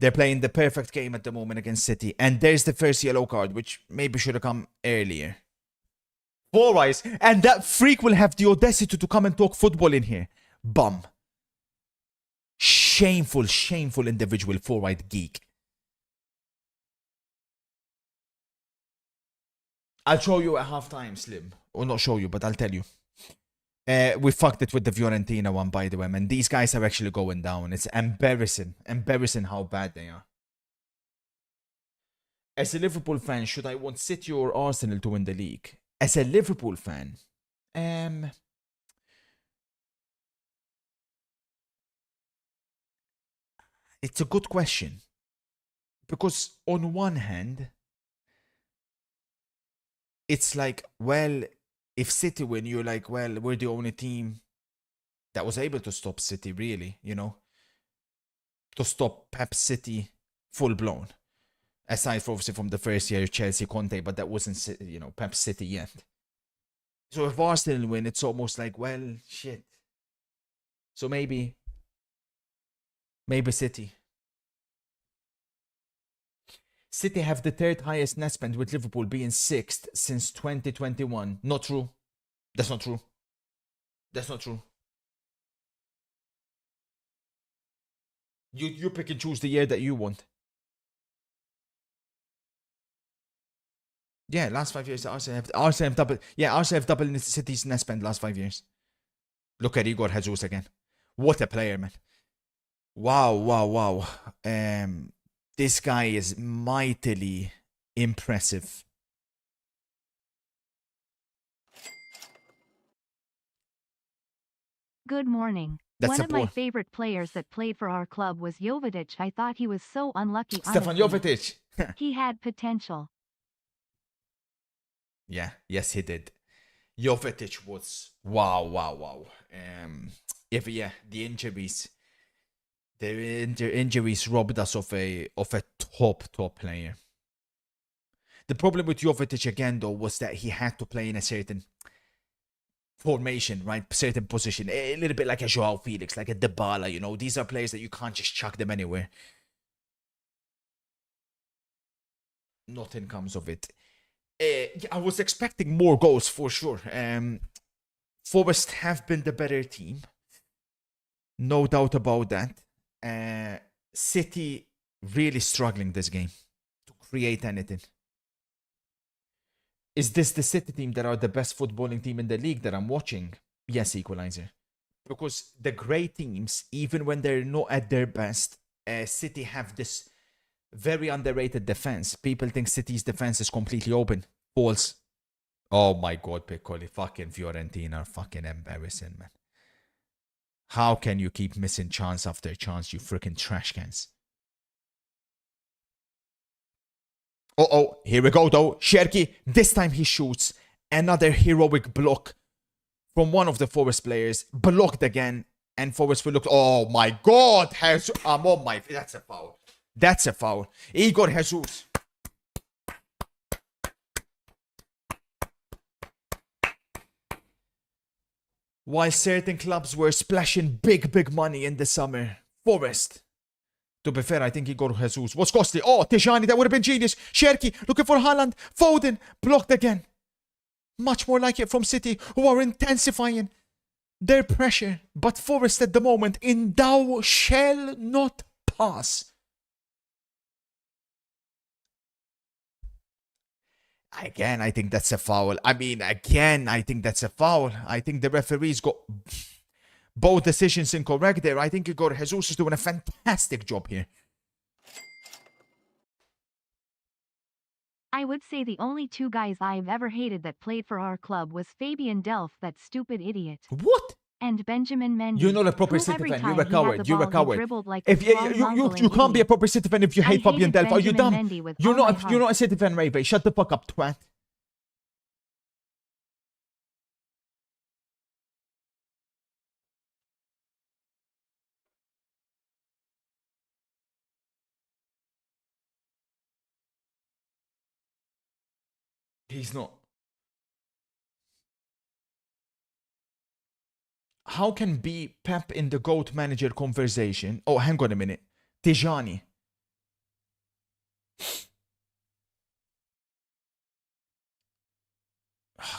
They're playing the perfect game at the moment against City. And there's the first yellow card, which maybe should have come earlier. 4 eyes. And that freak will have the audacity to come and talk football in here. Bum. Shameful, shameful individual, 4-eyed geek. I'll show you at halftime, Slim. Or not show you, but I'll tell you. We fucked it with the Fiorentina one, by the way, man. These guys are actually going down. It's embarrassing. Embarrassing how bad they are. As a Liverpool fan, should I want City or Arsenal to win the league? As a Liverpool fan, it's a good question. Because on one hand, it's like, well, if City win, you're like, well, we're the only team that was able to stop City, really, you know? To stop Pep City full blown. Aside from, obviously, from the first year, Chelsea, Conte, but that wasn't, you know, Pep City yet. So if Arsenal win, it's almost like, well, shit. So maybe City. City have the third highest net spend, with Liverpool being 6th since 2021. Not true. That's not true. That's not true. You pick and choose the year that you want. Yeah, last 5 years, Arsenal have double. Yeah, Arsenal have double in City's net spend last 5 years. Look at Igor Jesus again. What a player, man. Wow. This guy is mightily impressive. Good morning. That's One a of my poor. favorite players that played for our club was Jovetic. I thought he was so unlucky. Stefan honestly. Jovetic. He had potential. Yeah, yes, he did. Jovetic was wow. If the injuries, injuries robbed us of a top player. The problem with Jovetic again, though, was that he had to play in a certain formation, right? Certain position, a little bit like a Joao Felix, like a Dybala. You know, these are players that you can't just chuck them anywhere. Nothing comes of it. I was expecting more goals for sure. Forest have been the better team, no doubt about that. City really struggling this game to create anything. Is this the City team that are the best footballing team in the league that I'm watching? Yes, Equalizer. Because the great teams, even when they're not at their best, City have this very underrated defense. People think City's defense is completely open. False. Oh my god, Piccoli. Fucking Fiorentina are fucking embarrassing, man. How can you keep missing chance after chance, you freaking trash cans? Oh, here we go though. Cherki, this time he shoots another heroic block from one of the Forest players. Blocked again, and Forest will look. Oh my god, I'm on my. That's a foul. That's a foul. Igor Jesus. While certain clubs were splashing big money in the summer, Forest. To be fair, I think Igor Jesus was costly. Oh, Tijani, that would have been genius. Cherki, looking for Haaland. Foden, blocked again. Much more like it from City, who are intensifying their pressure. But Forest at the moment, in thou shall not pass. Again, I think that's a foul. I think that's a foul. I think the referees got both decisions incorrect there. I think Igor Jesus is doing a fantastic job here. I would say the only two guys I've ever hated that played for our club was Fabian Delph, that stupid idiot. What? And Benjamin Mendy. You're not a proper who City every fan. time You're a he had coward. the You're a ball, he coward. dribbled like If a you small can't Mongolian be a idiot. proper City fan if you I hate Fabian hated Delph. Are you dumb? Benjamin Mendy with all my heart. You're not a City fan, Ray. Shut the fuck up, twat. He's not. How can be Pep in the GOAT manager conversation? Oh, hang on a minute. Tijani.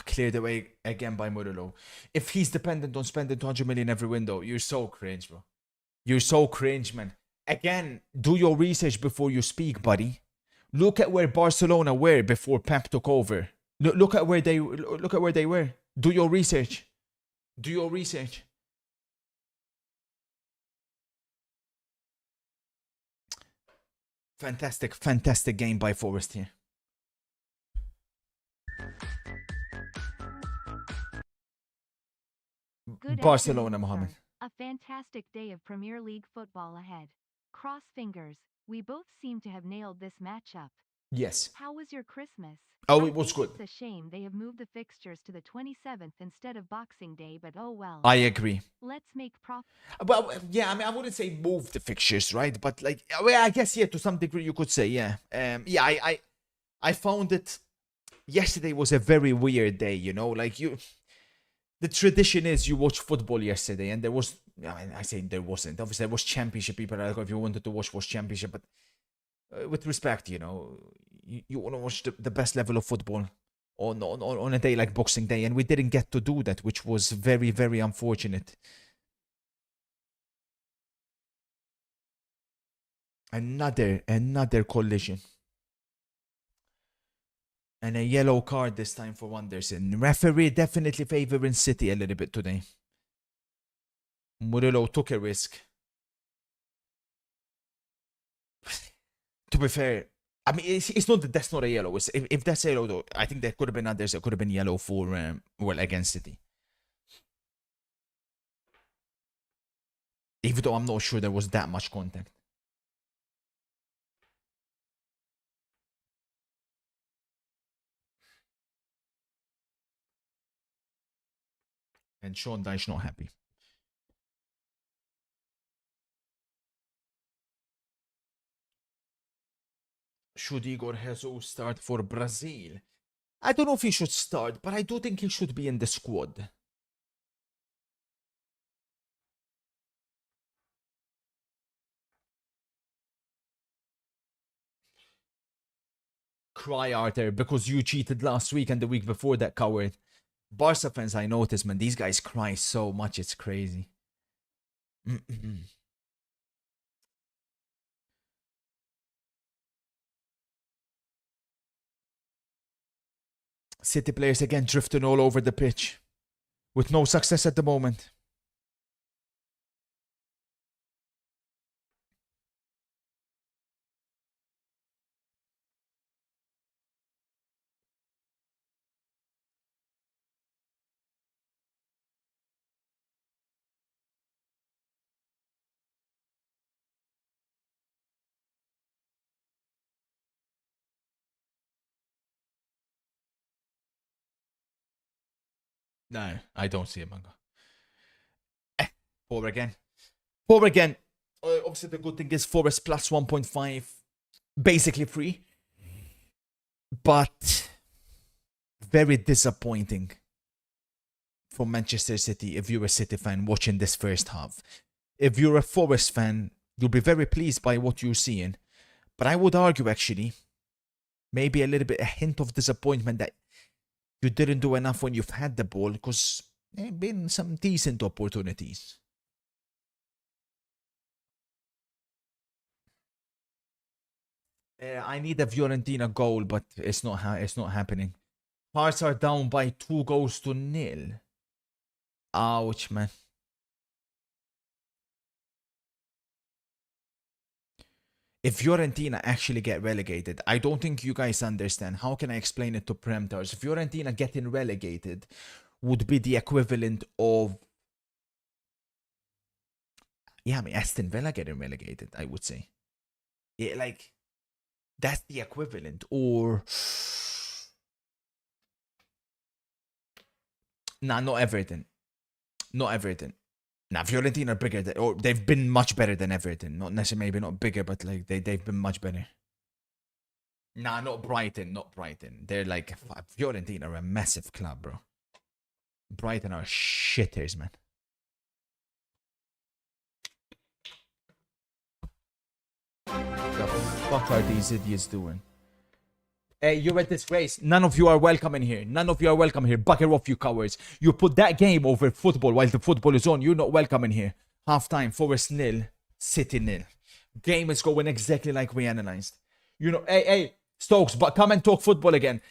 Cleared away again by Murillo. If he's dependent on spending 200 million every window, you're so cringe, bro. You're so cringe, man. Again, do your research before you speak, buddy. Look at where Barcelona were before Pep took over. Look at where they were. Do your research. Do your research. Fantastic, fantastic game by Forest here. Good Barcelona, afternoon, Mohammed. sir. A fantastic day of Premier League football ahead. Cross fingers. We both seem to have nailed this matchup. Yes. How was your Christmas? Oh, I it was think good. It's a shame they have moved the fixtures to the 27th instead of Boxing Day, but oh well. I agree. Let's make Well, yeah, I mean, I wouldn't say move the fixtures, right? But like, well, I guess yeah, to some degree you could say, yeah. Yeah, I found it. Yesterday was a very weird day, you know. Like the tradition is you watch football yesterday, and there was. I mean, I say there wasn't. Obviously, there was championship. People are like, if you wanted to watch championship, but with respect, you know, you want to watch the best level of football on a day like Boxing Day, and we didn't get to do that, which was very, very unfortunate. Another collision. And a yellow card this time for Wanderson. Referee definitely favoring City a little bit today. Murillo took a risk. To be fair, I mean, it's not that that's not a yellow. If that's yellow, though, I think there could have been others. It could have been yellow for, well, against City. Even though I'm not sure there was that much contact. And Sean Dyche not happy. Should Igor Jesus start for Brazil? I don't know if he should start, but I do think he should be in the squad. Cry, Arthur, because you cheated last week and the week before that, coward. Barca fans, I notice, man, these guys cry so much, it's crazy. City players again drifting all over the pitch with no success at the moment. No, I don't see it, Manga. Poor again. Poor again. Obviously, the good thing is Forest plus 1.5, basically free. But very disappointing for Manchester City if you're a City fan watching this first half. If you're a Forest fan, you'll be very pleased by what you're seeing. But I would argue, actually, maybe a little bit a hint of disappointment that you didn't do enough when you've had the ball, because there have been some decent opportunities. I need a Fiorentina goal, but it's not happening. Hearts are down by 2-0. Ouch, man. If Fiorentina actually get relegated, I don't think you guys understand. How can I explain it to Premtars? Fiorentina getting relegated would be the equivalent of... Yeah, I mean, Aston Villa getting relegated, I would say. Yeah, like, that's the equivalent. Or... Nah, not Everton. Not Everton. Now, Fiorentina are bigger, or they've been much better than Everton. Not necessarily, maybe not bigger, but like they've been much better. Nah, not Brighton, not Brighton. They're like, Fiorentina are a massive club, bro. Brighton are shitters, man. The fuck are these idiots doing? You're a disgrace. None of you are welcome in here. None of you are welcome here. Bugger off, you cowards. You put that game over football while the football is on. You're not welcome in here. Half time, Forest 0, City 0. Game is going exactly like we analyzed. You know, hey, Stokes, but come and talk football again.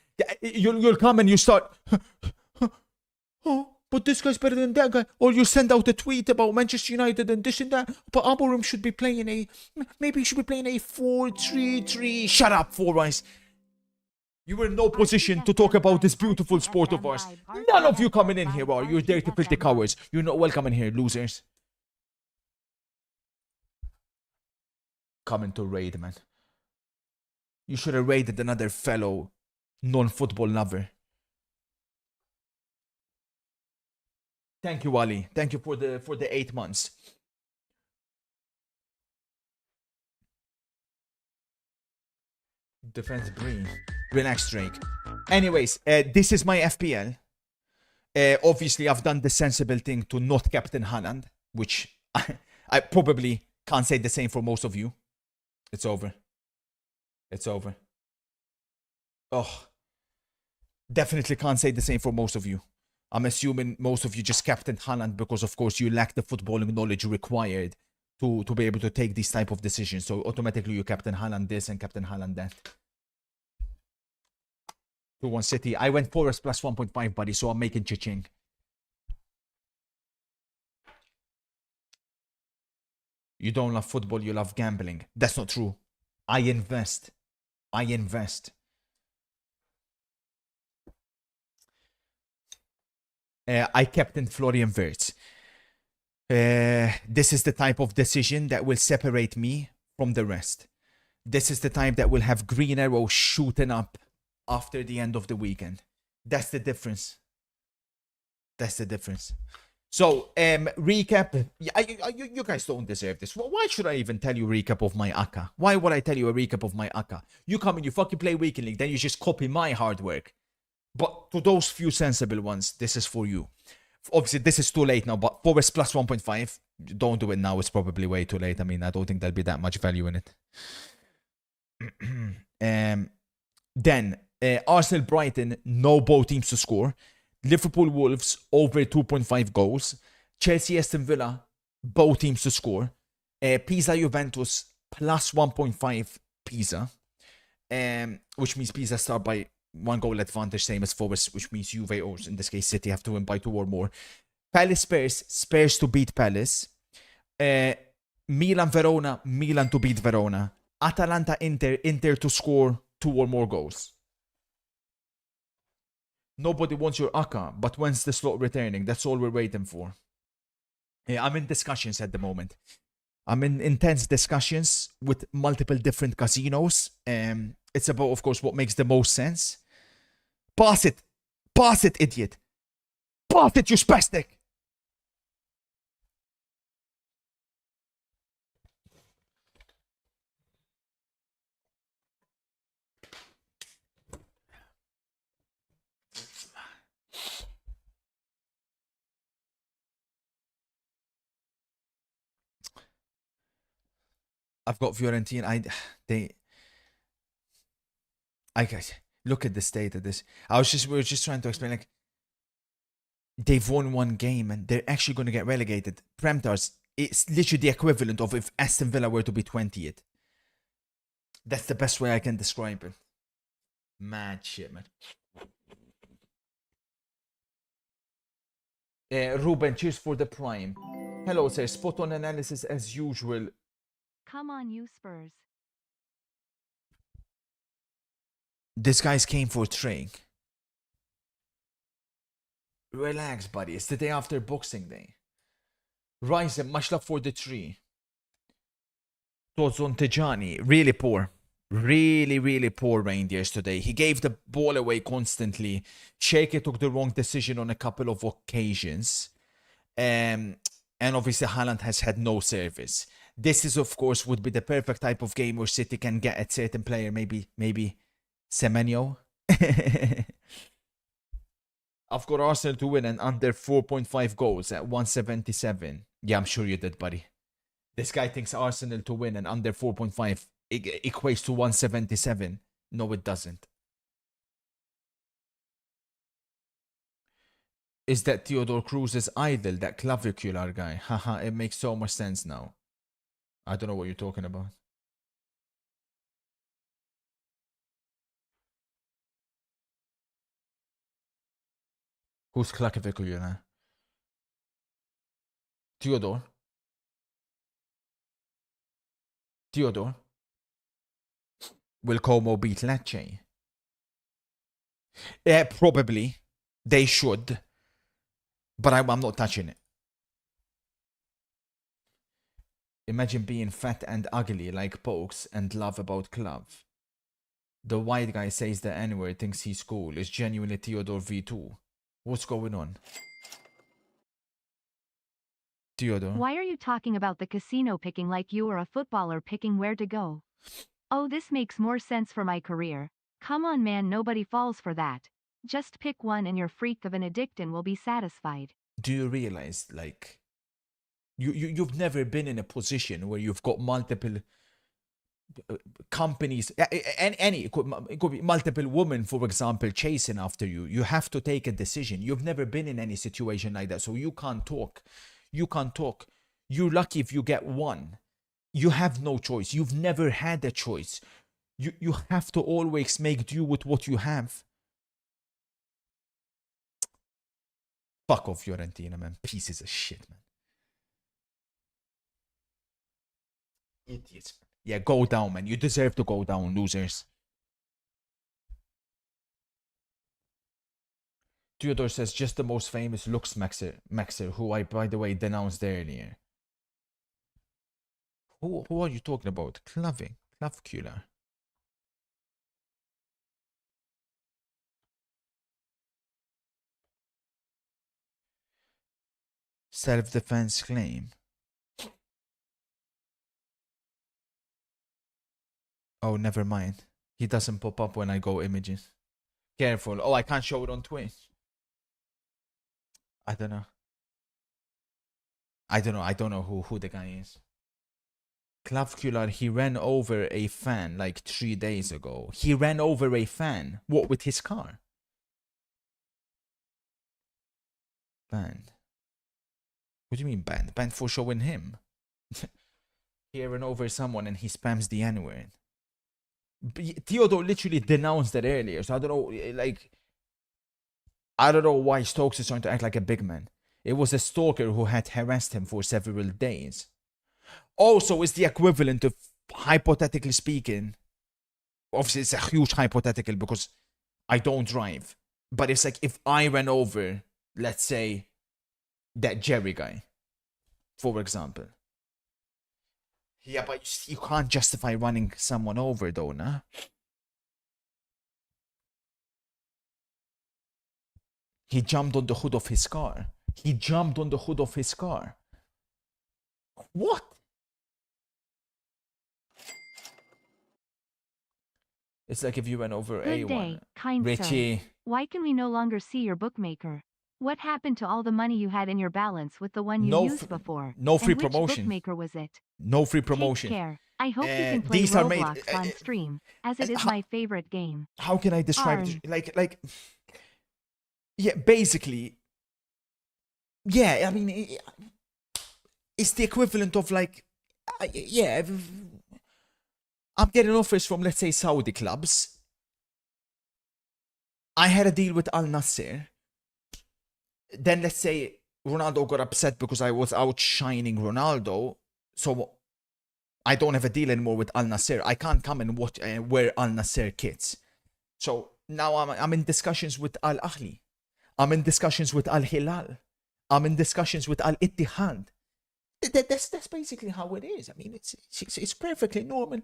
You'll come and you start. Oh, but this guy's better than that guy. Or you send out a tweet about Manchester United and this and that. But Amorim should be playing maybe he should be playing a 4-3-3. Shut up, Four Eyes. You were in no position to talk about this beautiful sport of ours. None of you coming in here are. You're dirty, filthy cowards. You're not welcome in here, losers. Coming to raid, man. You should have raided another fellow non-football lover. Thank you, Ali. Thank you for the 8 months. Defense breathe. Relax, Drake. Anyways, this is my FPL. Obviously, I've done the sensible thing to not captain Haaland, which I probably can't say the same for most of you. It's over. It's over. Oh. Definitely can't say the same for most of you. I'm assuming most of you just captained Haaland because, of course, you lack the footballing knowledge required to be able to take these type of decisions. So automatically you captain Haaland this and captain Haaland that. 2-1 City. I went Forest plus 1.5, buddy, so I'm making cha-ching. You don't love football, you love gambling. That's not true. I invest. I invest. I captained Florian Wirtz. This is the type of decision that will separate me from the rest. This is the time that will have green arrow shooting up after the end of the weekend. That's the difference. That's the difference. So, recap. You guys don't deserve this. Why should I even tell you recap of my Akka? Why would I tell you a recap of my Akka? You come and you fucking play Weekend League, then you just copy my hard work. But to those few sensible ones, this is for you. Obviously, this is too late now, but Forest plus 1.5. Don't do it now. It's probably way too late. I mean, I don't think there'll be that much value in it. Then, Arsenal-Brighton, no both teams to score. Liverpool-Wolves, over 2.5 goals. Chelsea-Aston Villa, both teams to score. Pisa-Juventus, plus 1.5 Pisa. Which means Pisa start by 1 goal advantage, same as Forest, which means Juve, or in this case City, have to win by 2 or more. Palace-Spurs, Spurs to beat Palace. Milan-Verona, Milan to beat Verona. Atalanta-Inter, Inter to score 2 or more goals. Nobody wants your Akka, but when's the slot returning? That's all we're waiting for. I'm in discussions at the moment. I'm in intense discussions with multiple different casinos. It's about, of course, what makes the most sense. Pass it. Pass it, idiot. Pass it, you spastic. I've got Fiorentina. Guys, look at the state of this. We were just trying to explain, like, they've won 1 game and they're actually going to get relegated. Premtars, it's literally the equivalent of if Aston Villa were to be 20th. That's the best way I can describe it. Mad shit, man. Ruben, cheers for the prime. Hello, sir. Spot on analysis as usual. Come on, you Spurs. This guy's came for training. Relax, buddy. It's the day after Boxing Day. Ryzen, much love for the tree. Tozon Tejani, really poor. Really poor reindeers today. He gave the ball away constantly. Shaker took the wrong decision on a couple of occasions. And obviously Haaland has had no service. This is, of course, would be the perfect type of game where City can get a certain player, maybe Semenyo. I've got Arsenal to win and under 4.5 goals at 177. Yeah, I'm sure you did, buddy. This guy thinks Arsenal to win and under 4.5 equates to 177. No, it doesn't. Is that Theodore Cruz's idol, that clavicular guy? Haha, it makes so much sense now. I don't know what you're talking about. Who's clavicular? Theodore? Theodore? Will Como beat Lecce? Yeah, probably. They should. But I'm not touching it. Imagine being fat and ugly like Pokes and love about Club. The white guy says the N-word, thinks he's cool. Is genuinely Theodore V2. What's going on? Theodore? Why are you talking about the casino picking like you were a footballer picking where to go? Oh, this makes more sense for my career. Come on, man, nobody falls for that. Just pick one and your freak of an addict and will be satisfied. Do you realize, like, you've never been in a position where you've got multiple companies, it could be multiple women, for example, chasing after you. You have to take a decision. You've never been in any situation like that, so you can't talk. You can't talk. You're lucky if you get one. You have no choice. You've never had a choice. You have to always make do with what you have. Fuck off, Fiorentina, man. Pieces of shit, man. Idiots. Yeah, go down, man. You deserve to go down, losers. Theodore says, just the most famous Lux Maxer, who I, by the way, denounced earlier. Who are you talking about? Clavicular. Self-defense claim. Oh, never mind. He doesn't pop up when I go images. Careful. Oh, I can't show it on Twitch. I don't know. I don't know who the guy is. Clavicular, he ran over a fan like 3 days ago. He ran over a fan. What, with his car? Banned. What do you mean banned? Banned for showing him. He ran over someone and he spams the N-word. Theodore literally denounced that earlier, so I don't know, like, I don't know why Stokes is trying to act like a big man. It was a stalker who had harassed him for several days. Also, it's the equivalent of, hypothetically speaking, obviously it's a huge hypothetical because I don't drive, but it's like if I ran over, let's say, that Jerry guy, for example. Yeah, but you can't justify running someone over, though, nah? He jumped on the hood of his car. He jumped on the hood of his car. What? It's like if you went over Good A1. day, kind Richie. sir. Why can we no longer see your bookmaker? What happened to all the money you had in your balance with the one you used before? No free and which promotion. bookmaker was it? No free promotion. Take care. I hope you can play these are made- Roblox on stream, as it is my favorite game. How can I describe it? Arn. Like, yeah, basically, yeah, I mean, it's the equivalent of like, yeah, I'm getting offers from, let's say, Saudi clubs. I had a deal with Al Nasser. Then let's say Ronaldo got upset because I was outshining Ronaldo, so I don't have a deal anymore with Al Nasser. I can't come and watch wear Al Nasser kits. So now I'm in discussions with Al Ahly. I'm in discussions with Al Hilal. I'm in discussions with Al Ittihad. That's basically how it is. I mean, it's perfectly normal.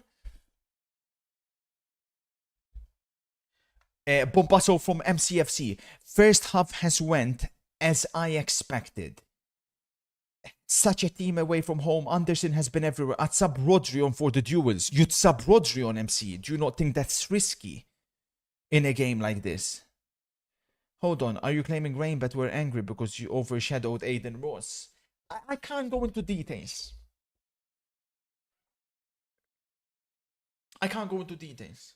Bombasso from MCFC. First half has went as I expected. Such a team away from home. Anderson has been everywhere. I'd sub Rodri on for the duels. You'd sub Rodri on MC. Do you not think that's risky in a game like this? Hold on. Are you claiming Rainbat were angry because you overshadowed Aiden Ross? I can't go into details. I can't go into details.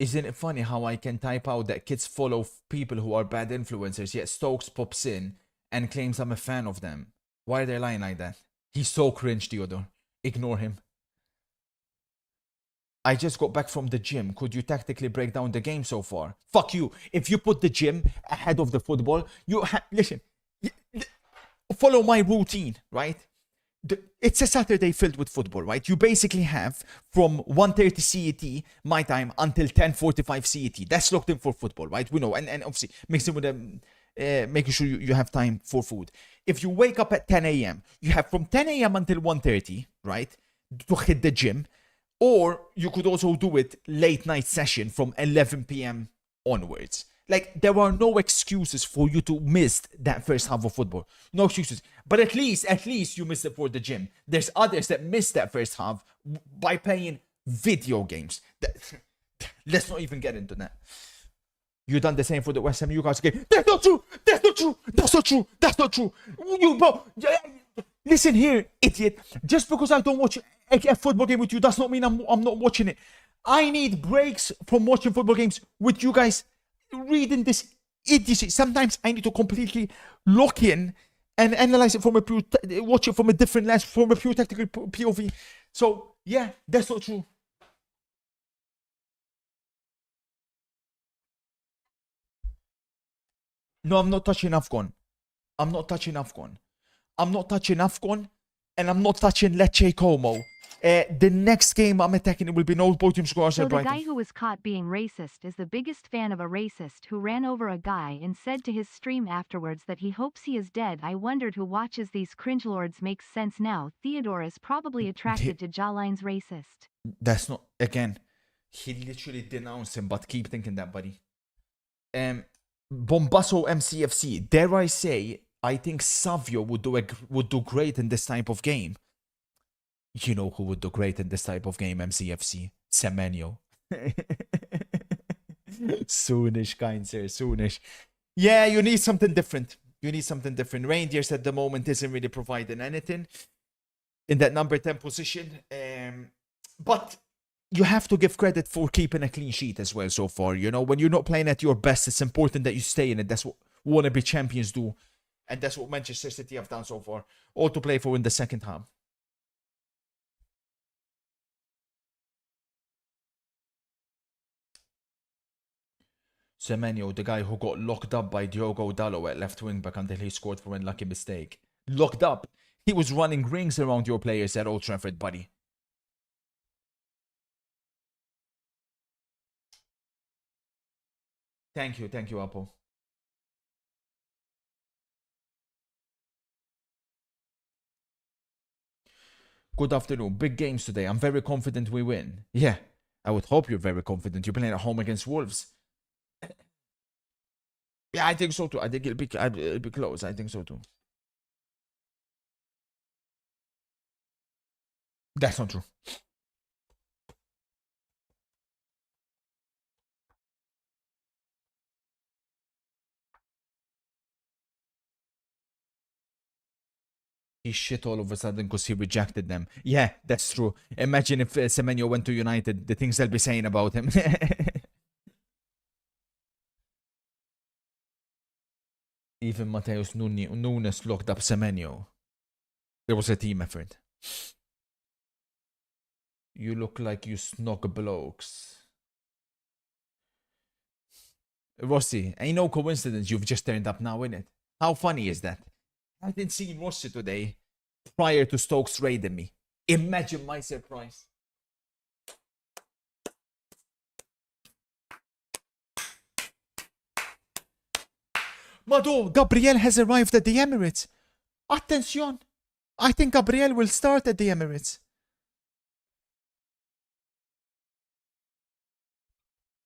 Isn't it funny how I can type out that kids follow people who are bad influencers, yet Stokes pops in and claims I'm a fan of them? Why are they lying like that? He's so cringe, Theodore. Ignore him. I just got back from the gym. Could you tactically break down the game so far? Fuck you. If you put the gym ahead of the football, listen. Follow my routine, right? It's a Saturday filled with football, right? You basically have from 1:30 CET, my time, until 10:45 CET. That's locked in for football, right? We know. And obviously, mixing with making sure you have time for food. If you wake up at 10 a.m., you have from 10 a.m. until 1:30, right? To hit the gym. Or you could also do it late night session from 11 p.m. onwards. Like, there are no excuses for you to miss that first half of football. No excuses. But at least you missed it for the gym. There's others that missed that first half by playing video games. Let's not even get into that. You done the same for the West Ham Newcastle game. That's not true. That's not true. That's not true. That's not true. Listen here, idiot. Just because I don't watch a football game with you does not mean I'm not watching it. I need breaks from watching football games with you guys reading this idiocy. Sometimes I need to completely lock in and analyze it from watch it from a different lens, from a pure tactical POV. So yeah, that's not true. No, I'm not touching Afcon. I'm not touching Afcon. I'm not touching Afcon, and I'm not touching Lecce Como. The next game I'm attacking it will be no podium scores So at the Brighton. guy who was caught being racist is the biggest fan of a racist who ran over a guy and said to his stream afterwards that he hopes he is dead. I wondered who watches these cringelords. Makes sense now. Theodore is probably attracted to Jawline's racist. That's not, again, he literally denounced him, but keep thinking that, buddy. Bombasso MCFC, dare I say, I think Savio would do great in this type of game. You know who would do great in this type of game, MCFC? Semenyo. Soonish, kind sir, soonish. Yeah, you need something different. You need something different. Reindeers at the moment isn't really providing anything in that number 10 position. But you have to give credit for keeping a clean sheet as well so far. You know, when you're not playing at your best, it's important that you stay in it. That's what wannabe champions do. And that's what Manchester City have done so far. All to play for in the second half. Semenyo, the guy who got locked up by Diogo Dalot at left wing back until he scored for an unlucky mistake. Locked up? He was running rings around your players at Old Trafford, buddy. Thank you, Apo. Good afternoon. Big games today. I'm very confident we win. Yeah, I would hope you're very confident. You're playing at home against Wolves. Yeah, I think so too. I think it'll be close. I think so too. That's not true. He shit all of a sudden because he rejected them. Yeah, that's true. Imagine if Semenyo went to United, the things they'll be saying about him. Even Mateus Nunes locked up Semenyo. There was a team effort. You look like you snog blokes. Rossi, ain't no coincidence you've just turned up now, innit? How funny is that? I didn't see Rossi today prior to Stokes raiding me. Imagine my surprise. Mado, Gabriel has arrived at the Emirates. Attention! I think Gabriel will start at the Emirates.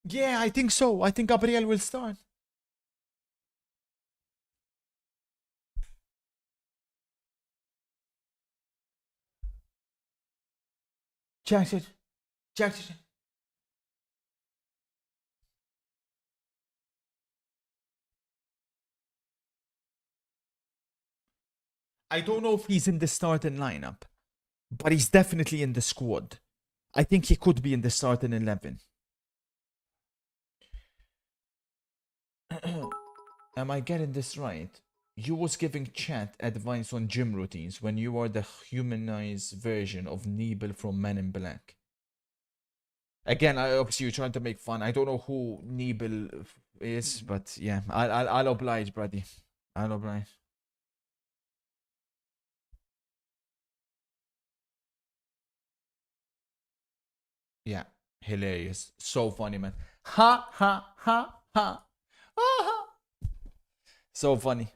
Yeah, I think so. I think Gabriel will start. Jackson. I don't know if he's in the starting lineup, but he's definitely in the squad. I think he could be in the starting 11. Am I getting this right? You was giving chat advice on gym routines when you are the humanized version of Nebel from Men in Black. Again, obviously you're trying to make fun. I don't know who Nebel is, but yeah, I'll oblige, buddy. I'll oblige. Yeah, hilarious. So funny, man. Ha ha ha ha. Ah, ha. So funny.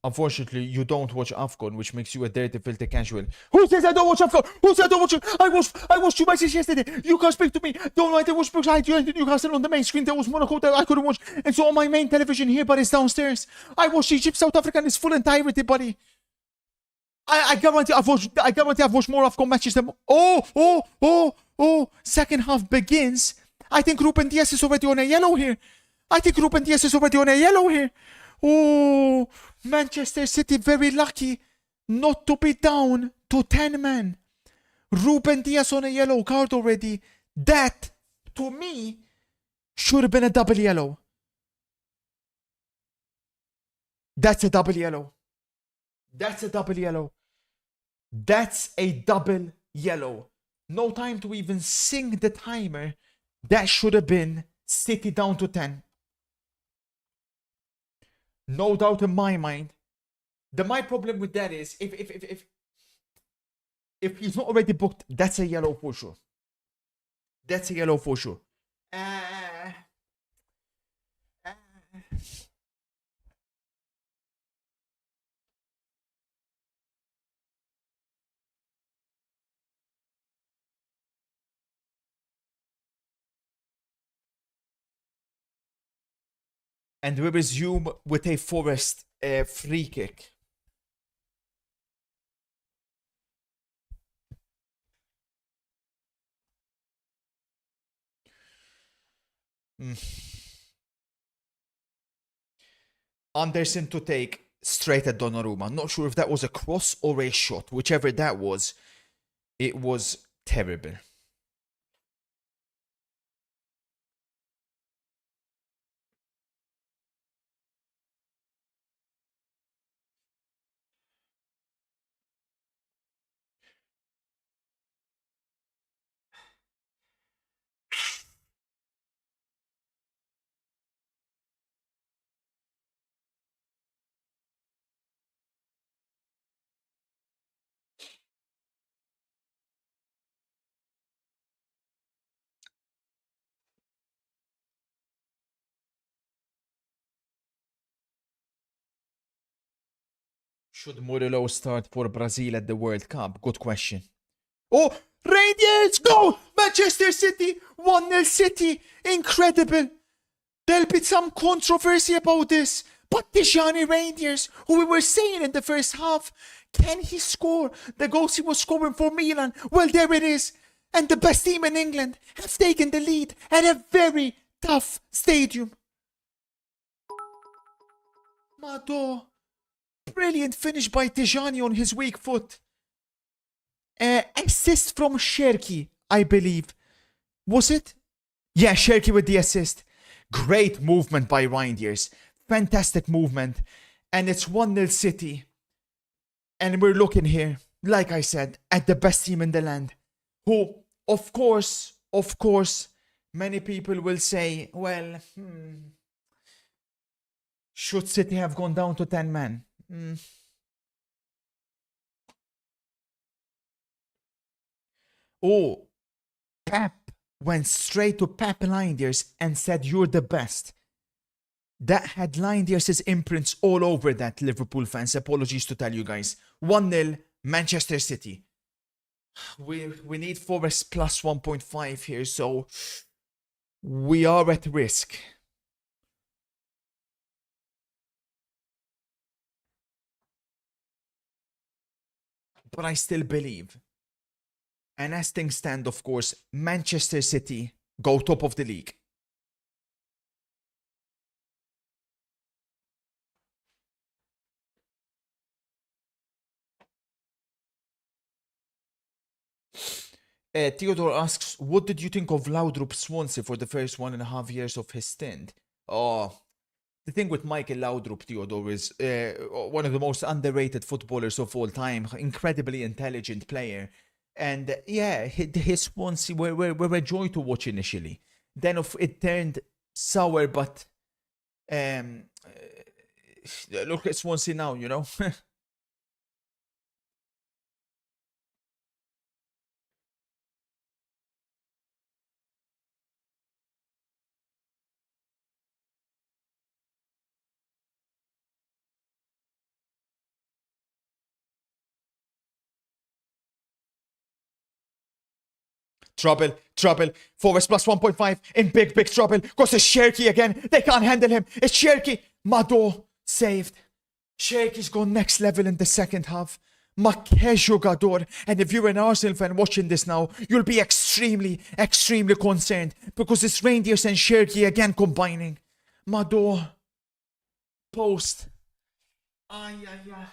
Unfortunately, you don't watch Afcon, which makes you a dirty, filthy casual. Who says I don't watch Afcon? Who says I don't watch it? I watched two matches yesterday. You can't speak to me. Don't know I watch Brooks. I did Newcastle on the main screen. There was Monaco that I couldn't watch. And so on my main television here, but it's downstairs. I watched Egypt, South Africa in its full entirety, buddy. I guarantee I've watched more Afcon matches than. Second half begins. I think Ruben Diaz is already on a yellow here. Oh, Manchester City very lucky not to be down to 10 men. Ruben Diaz on a yellow card already. That, to me, should have been a double yellow. That's a double yellow. That's a double yellow. No time to even sing the timer. That should have been City down to 10. No doubt in my mind. My problem with that is if he's not already booked, that's a yellow for sure. And we resume with a Forest free kick. Anderson to take straight at Donnarumma. Not sure if that was a cross or a shot. Whichever that was, it was terrible. Should Murilo start for Brazil at the World Cup? Good question. Oh, Rangers go! Manchester City, 1-0 City. Incredible. There'll be some controversy about this. But Tijani Rangers, who we were saying in the first half, can he score the goals he was scoring for Milan? Well, there it is. And the best team in England have taken the lead at a very tough stadium. Mado. Brilliant finish by Tijani on his weak foot. Assist from Cherki, I believe. Was it? Yeah, Cherki with the assist. Great movement by Rangers. Fantastic movement. And it's 1-0 City. And we're looking here, like I said, at the best team in the land. Who, of course, many people will say, well, should City have gone down to 10 men? Oh, Pep went straight to Pep Linders and said, you're the best. That had Linders' imprints all over that, Liverpool fans. Apologies to tell you guys. 1-0, Manchester City. We need Forest plus 1.5 here, so we are at risk. But I still believe. And as things stand, of course, Manchester City go top of the league. Theodore asks, what did you think of Laudrup Swansea for the first 1.5 years of his stint? Oh, the thing with Michael Laudrup, Theodore, is one of the most underrated footballers of all time, incredibly intelligent player. And yeah, his Swansea were a joy to watch initially. Then it turned sour, but look at Swansea now, you know? Trouble. Forest plus 1.5 in big trouble. Goes to Sherky again. They can't handle him. It's Sherky. Mado saved. Sherky's gone next level in the second half. Ma che jugador. And if you're an Arsenal fan watching this now, you'll be extremely concerned because it's Rangers and Sherky again combining. Mado. Post. Ay. Ay.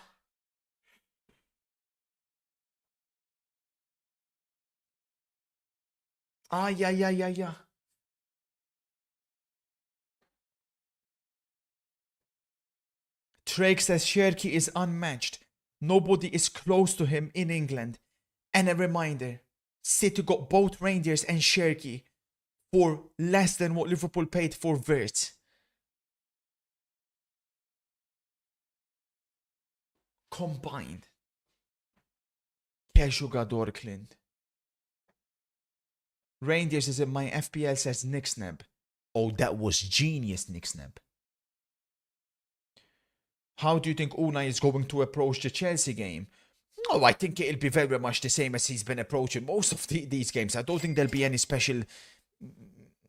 Drake says Sherky is unmatched. Nobody is close to him in England. And a reminder, City got both Rangers and Sherky for less than what Liverpool paid for Wirtz. Combined. Que jogador, Clint. Rangers is in my FPL says Nick Snap. Oh, that was genius, Nick Snap. How do you think Unai is going to approach the Chelsea game? Oh, I think it'll be very much the same as he's been approaching most of these games. I don't think there'll be any special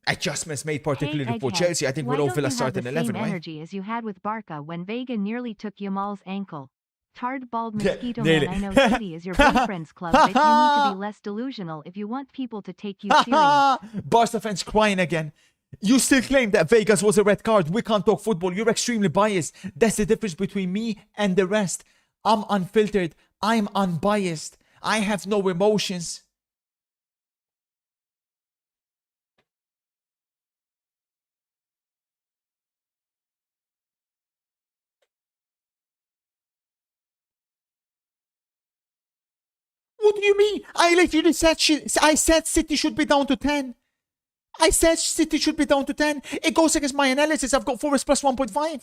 adjustments made, particularly for Chelsea. I think we'll all feel a starting 11, right? Energy as you had with Barca when Vega nearly took Yamal's ankle. Tarred bald mosquito man, I know City is your boyfriend's club, but you need to be less delusional if you want people to take you serious. Barca fans crying again. You still claim that Vegas was a red card. We can't talk football. You're extremely biased. That's the difference between me and the rest. I'm unfiltered. I'm unbiased. I have no emotions. What do you mean? I literally said City should be down to 10. I said City should be down to 10. It goes against my analysis. I've got Forest plus 1.5.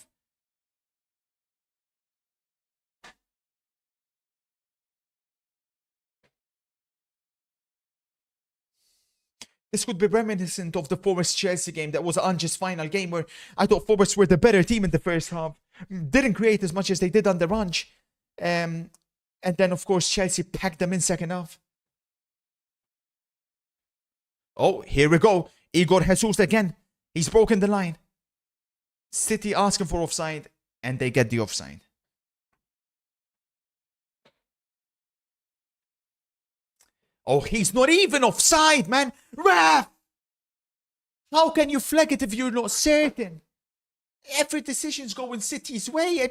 This could be reminiscent of the Forest-Chelsea game that was Ange's final game where I thought Forest were the better team in the first half. Didn't create as much as they did under Ange. And then, of course, Chelsea packed them in second half. Oh, here we go. Igor Jesus again. He's broken the line. City asking for offside, and they get the offside. Oh, he's not even offside, man. Ref! How can you flag it if you're not certain? Every decision's going City's way.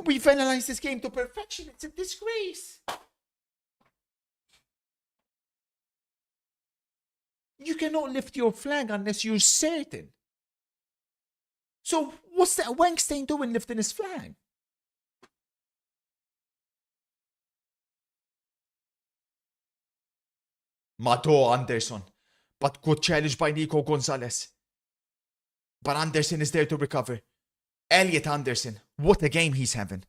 We've analyzed this game to perfection. It's a disgrace. You cannot lift your flag unless you're certain. So what's that Wankstein doing lifting his flag? Mato Anderson. But good challenge by Nico Gonzalez. But Anderson is there to recover. Elliot Anderson. What a game he's having.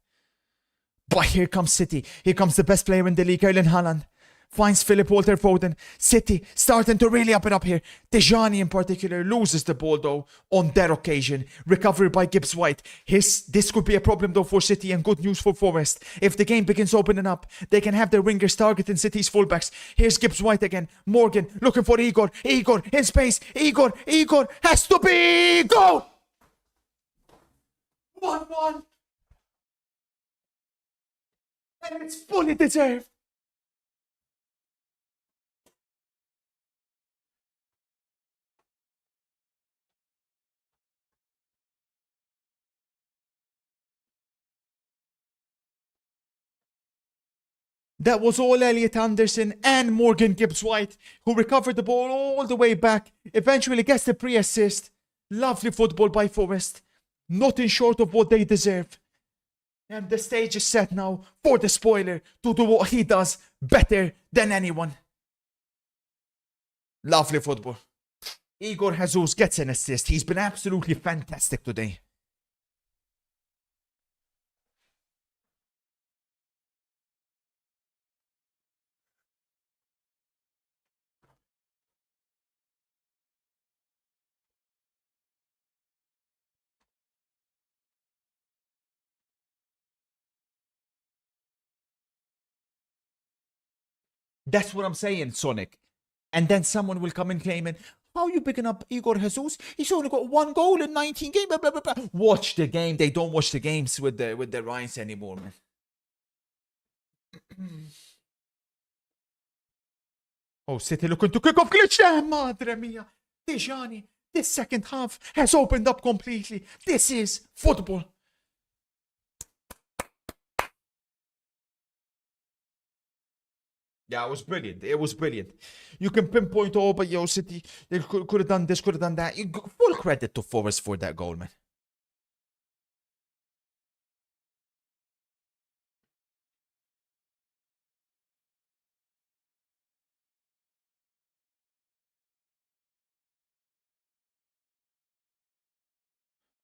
But here comes City. Here comes the best player in the league, Erling Haaland. Finds Philip Walter Foden. City starting to really up it up here. Tijani in particular loses the ball though on that occasion. Recovery by Gibbs White. This could be a problem though for City and good news for Forest. If the game begins opening up, they can have their wingers targeting City's fullbacks. Here's Gibbs White again. Morgan looking for Igor. Igor in space. Igor has to be goal! 1-1. And it's fully deserved. That was all Elliot Anderson and Morgan Gibbs-White, who recovered the ball all the way back, eventually gets the pre-assist. Lovely football by Forest. Nothing short of what they deserve. And the stage is set now for the spoiler to do what he does better than anyone. Lovely football. Igor Jesus gets an assist. He's been absolutely fantastic today. That's what I'm saying, Sonic. And then someone will come and claim it. How are you picking up Igor Jesus? He's only got 1 goal in 19 games. Blah, blah, blah, blah. Watch the game. They don't watch the games with the Rice anymore, man. Oh, City looking to kick off glitch. Madre mia. Tijani, this second half has opened up completely. This is football. Yeah, it was brilliant. It was brilliant. You can pinpoint all, but yo, City, they could have done this, could have done that. Full credit to Forest for that goal, man.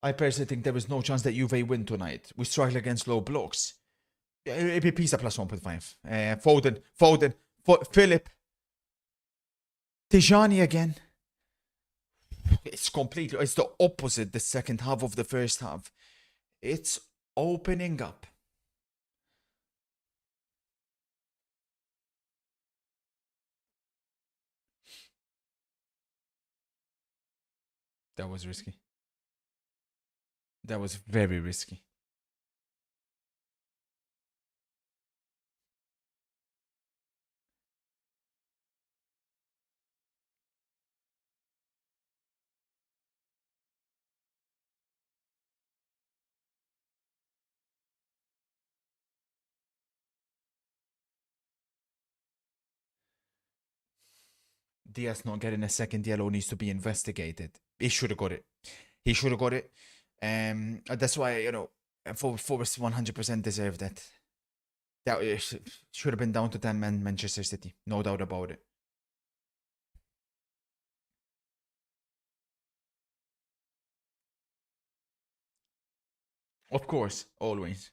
I personally think there is no chance that Juve win tonight. We struggle against low blocks. APP's a plus 1.5. Foden, Philip. Tijani again. It's the opposite the second half of the first half. It's opening up. That was risky. That was very risky. Diaz not getting a second yellow needs to be investigated. He should have got it. He should have got it. That's why, you know, Forest 100% deserved that. That should have been down to 10 men Manchester City. No doubt about it. Of course, always.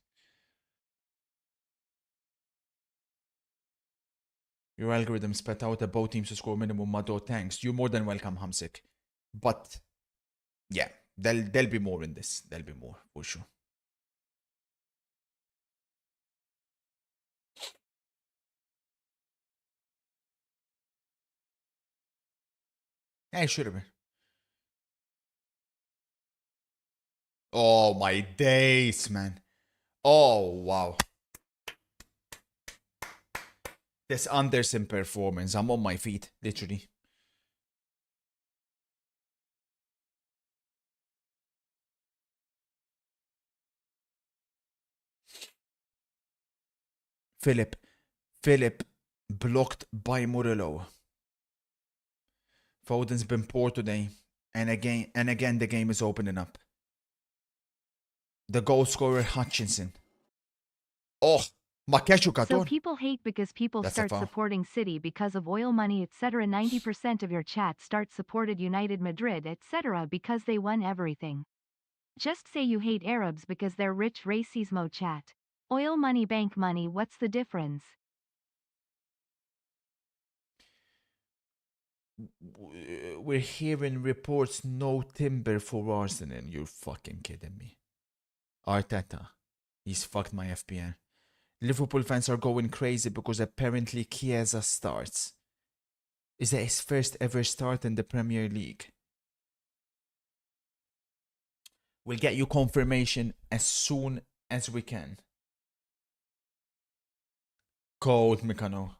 Your algorithm spat out that both teams to score minimum Mado tanks. You're more than welcome, Hamsik. But, yeah, there'll be more in this. There'll be more, for sure. Yeah, it should have been. Oh, my days, man. Oh, wow. This Anderson performance. I'm on my feet, literally. Philip blocked by Murillo. Foden's been poor today. And again the game is opening up. The goal scorer Hutchinson. Oh, So people hate because people start supporting City because of oil money, etc. 90% of your chat start supported United Madrid, etc. because they won everything. Just say you hate Arabs because they're rich. Racismo chat. Oil money, bank money, what's the difference? We're hearing reports no timber for Arsenal. You're fucking kidding me. Arteta. He's fucked my FPL. Liverpool fans are going crazy because apparently Chiesa starts. Is that his first ever start in the Premier League? We'll get you confirmation as soon as we can. Cold Mikano.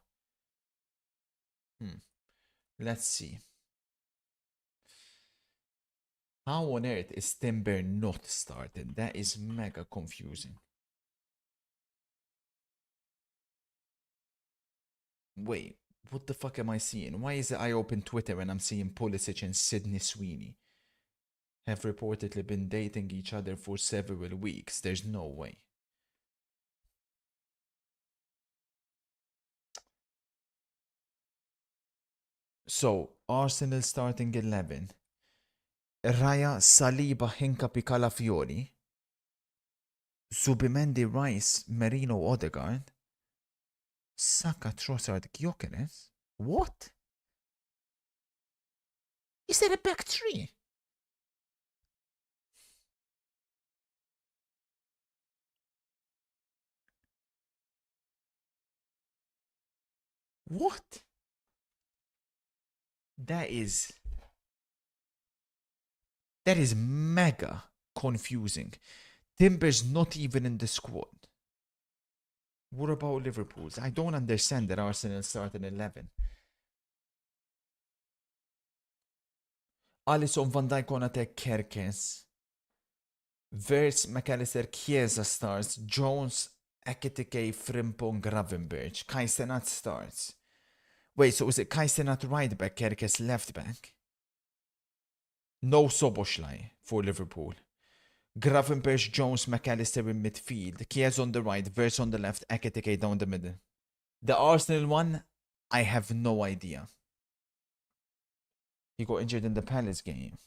Let's see. How on earth is Timber not started? That is mega confusing. Wait, what the fuck am I seeing? Why is it I open Twitter and I'm seeing Pulisic and Sydney Sweeney have reportedly been dating each other for several weeks? There's no way. So, Arsenal starting 11. Raya, Saliba, Hincapié, Calafiori, Zubimendi, Rice, Merino, Odegaard, Saka, Trossard, Gyökeres. What? Is that a back three? What? That is mega confusing. Timber's not even in the squad. What about Liverpool's? I don't understand that Arsenal started 11. Alisson, Van Dijk, Konate, Kerkes. Verts, McAllister, Chiesa starts. Jones, Ekitike, Frimpong, Gravenberch. Kaisenat starts. Wait, so is it Kaisenat right back, Kerkes left back? No Soboslai for Liverpool. Gravenberch, Jones, McAllister in midfield. Chiesa on the right, Verts on the left, Ekitike down the middle. The Arsenal one, I have no idea. He got injured in the Palace game.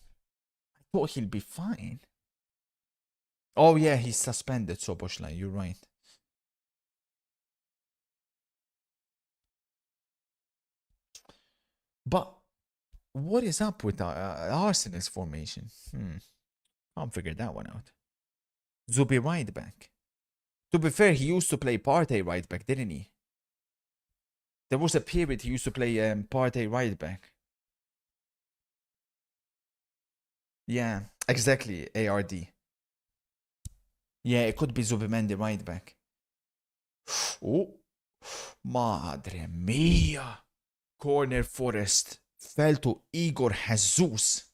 I thought he'll be fine. Oh yeah, he's suspended, Soboslai, you're right. But what is up with Arsenal's formation? Can't figure that one out. Zubi right back. To be fair, he used to play Partey right back, didn't he? There was a period he used to play Partey right back. Yeah, exactly, ARD. Yeah, it could be Zubimendi right back. Oh, madre mia. Corner Forest fell to Igor Jesus.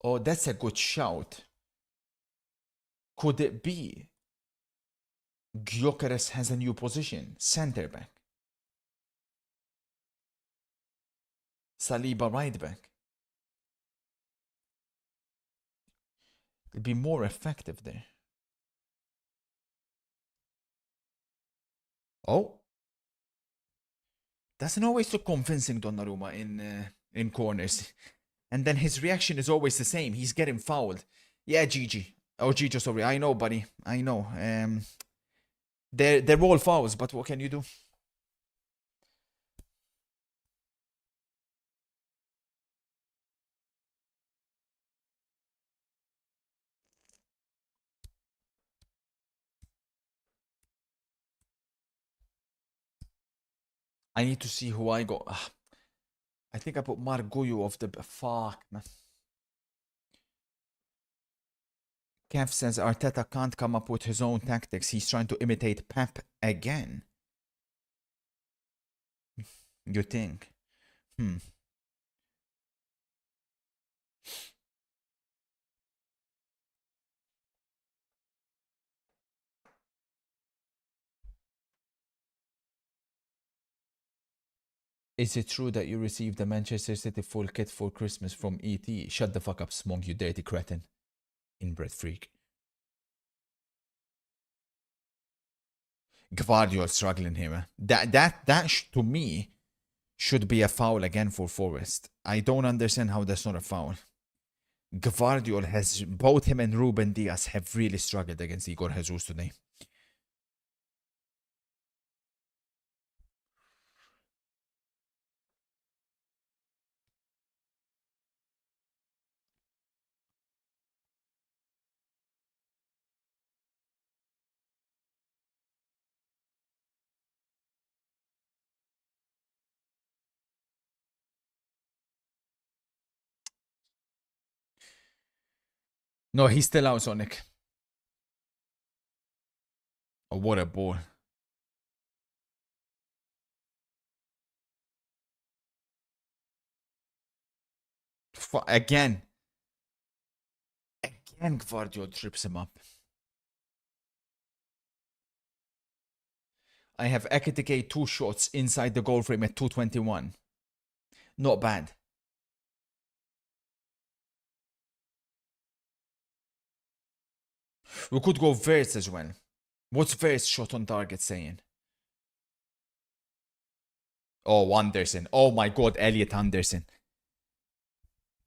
Oh, that's a good shout. Could it be Gyökeres has a new position, center back? Saliba right back. It'd be more effective there. Oh, doesn't always look convincing, Donnarumma in corners, and then his reaction is always the same. He's getting fouled. Yeah, Gigi. Oh, Gigi, sorry. I know, buddy. I know. They're all fouls, but what can you do? I need to see who I got. I think I put Marguyo of the... Fuck, man. Kev says Arteta can't come up with his own tactics. He's trying to imitate Pep again. You think? Is it true that you received the Manchester City full kit for Christmas from ET? Shut the fuck up, Smog, you dirty cretin. Inbred freak. Gvardiol struggling here. That to me should be a foul again for Forest. I don't understand how that's not a foul. Gvardiol has, both him and Ruben Diaz have really struggled against Igor Jesus today. No, he's still out, Sonic. Oh, what a ball. Again. Again, Gvardiol trips him up. I have Ekitike 2 shots inside the goal frame at 221. Not bad. We could go Verts as well. What's Verts shot on target saying? Oh, Anderson. Oh my god, Elliot Anderson.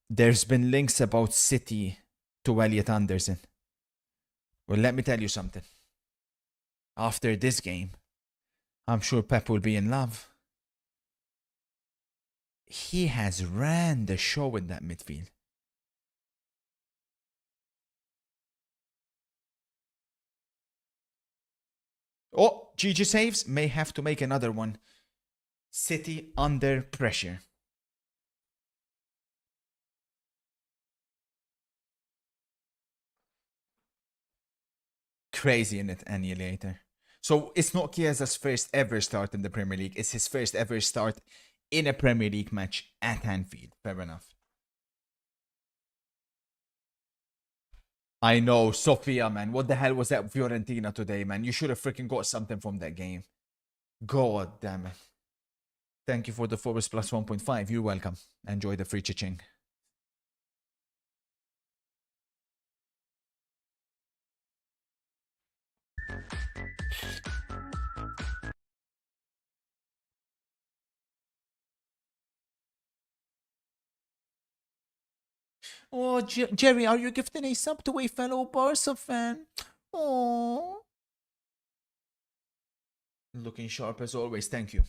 There's been links about City to Elliot Anderson. Well, let me tell you something. After this game, I'm sure Pep will be in love. He has ran the show in that midfield. Oh, Gigi saves. May have to make another one. City under pressure. Crazy in it, Annihilator. So it's not Chiasa's first ever start in the Premier League. It's his first ever start in a Premier League match at Anfield. Fair enough. I know, Sofia, man. What the hell was that Fiorentina today, man? You should have freaking got something from that game. God damn it. Thank you for the Forbes plus 1.5. You're welcome. Enjoy the free cha-ching. Oh, Jerry, are you gifting a sub to a fellow Barca fan? Oh. Looking sharp as always. Thank you.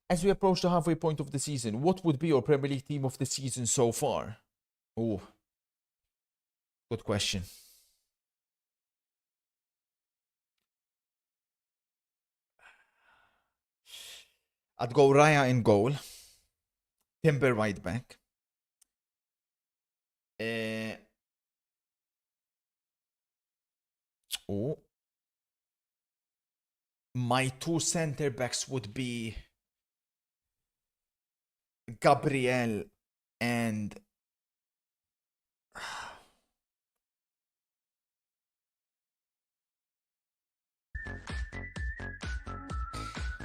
As we approach the halfway point of the season, what would be your Premier League team of the season so far? Oh, good question. I'd go Raya in goal. Timber right back. Oh. My two center backs would be Gabriel and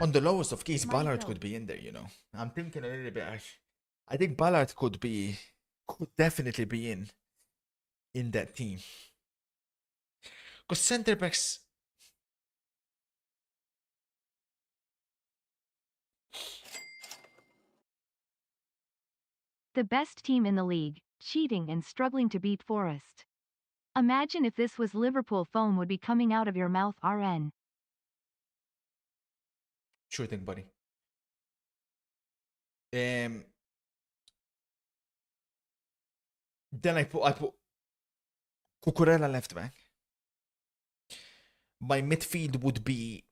on the lowest of keys, Ballard could be in there, you know. I'm thinking a little bit. I think Ballard could definitely be in that team. Because center backs. The best team in the league, cheating and struggling to beat Forest. Imagine if this was Liverpool, foam would be coming out of your mouth, RN. Sure thing, buddy. Then I put Cucurella left back. My midfield would be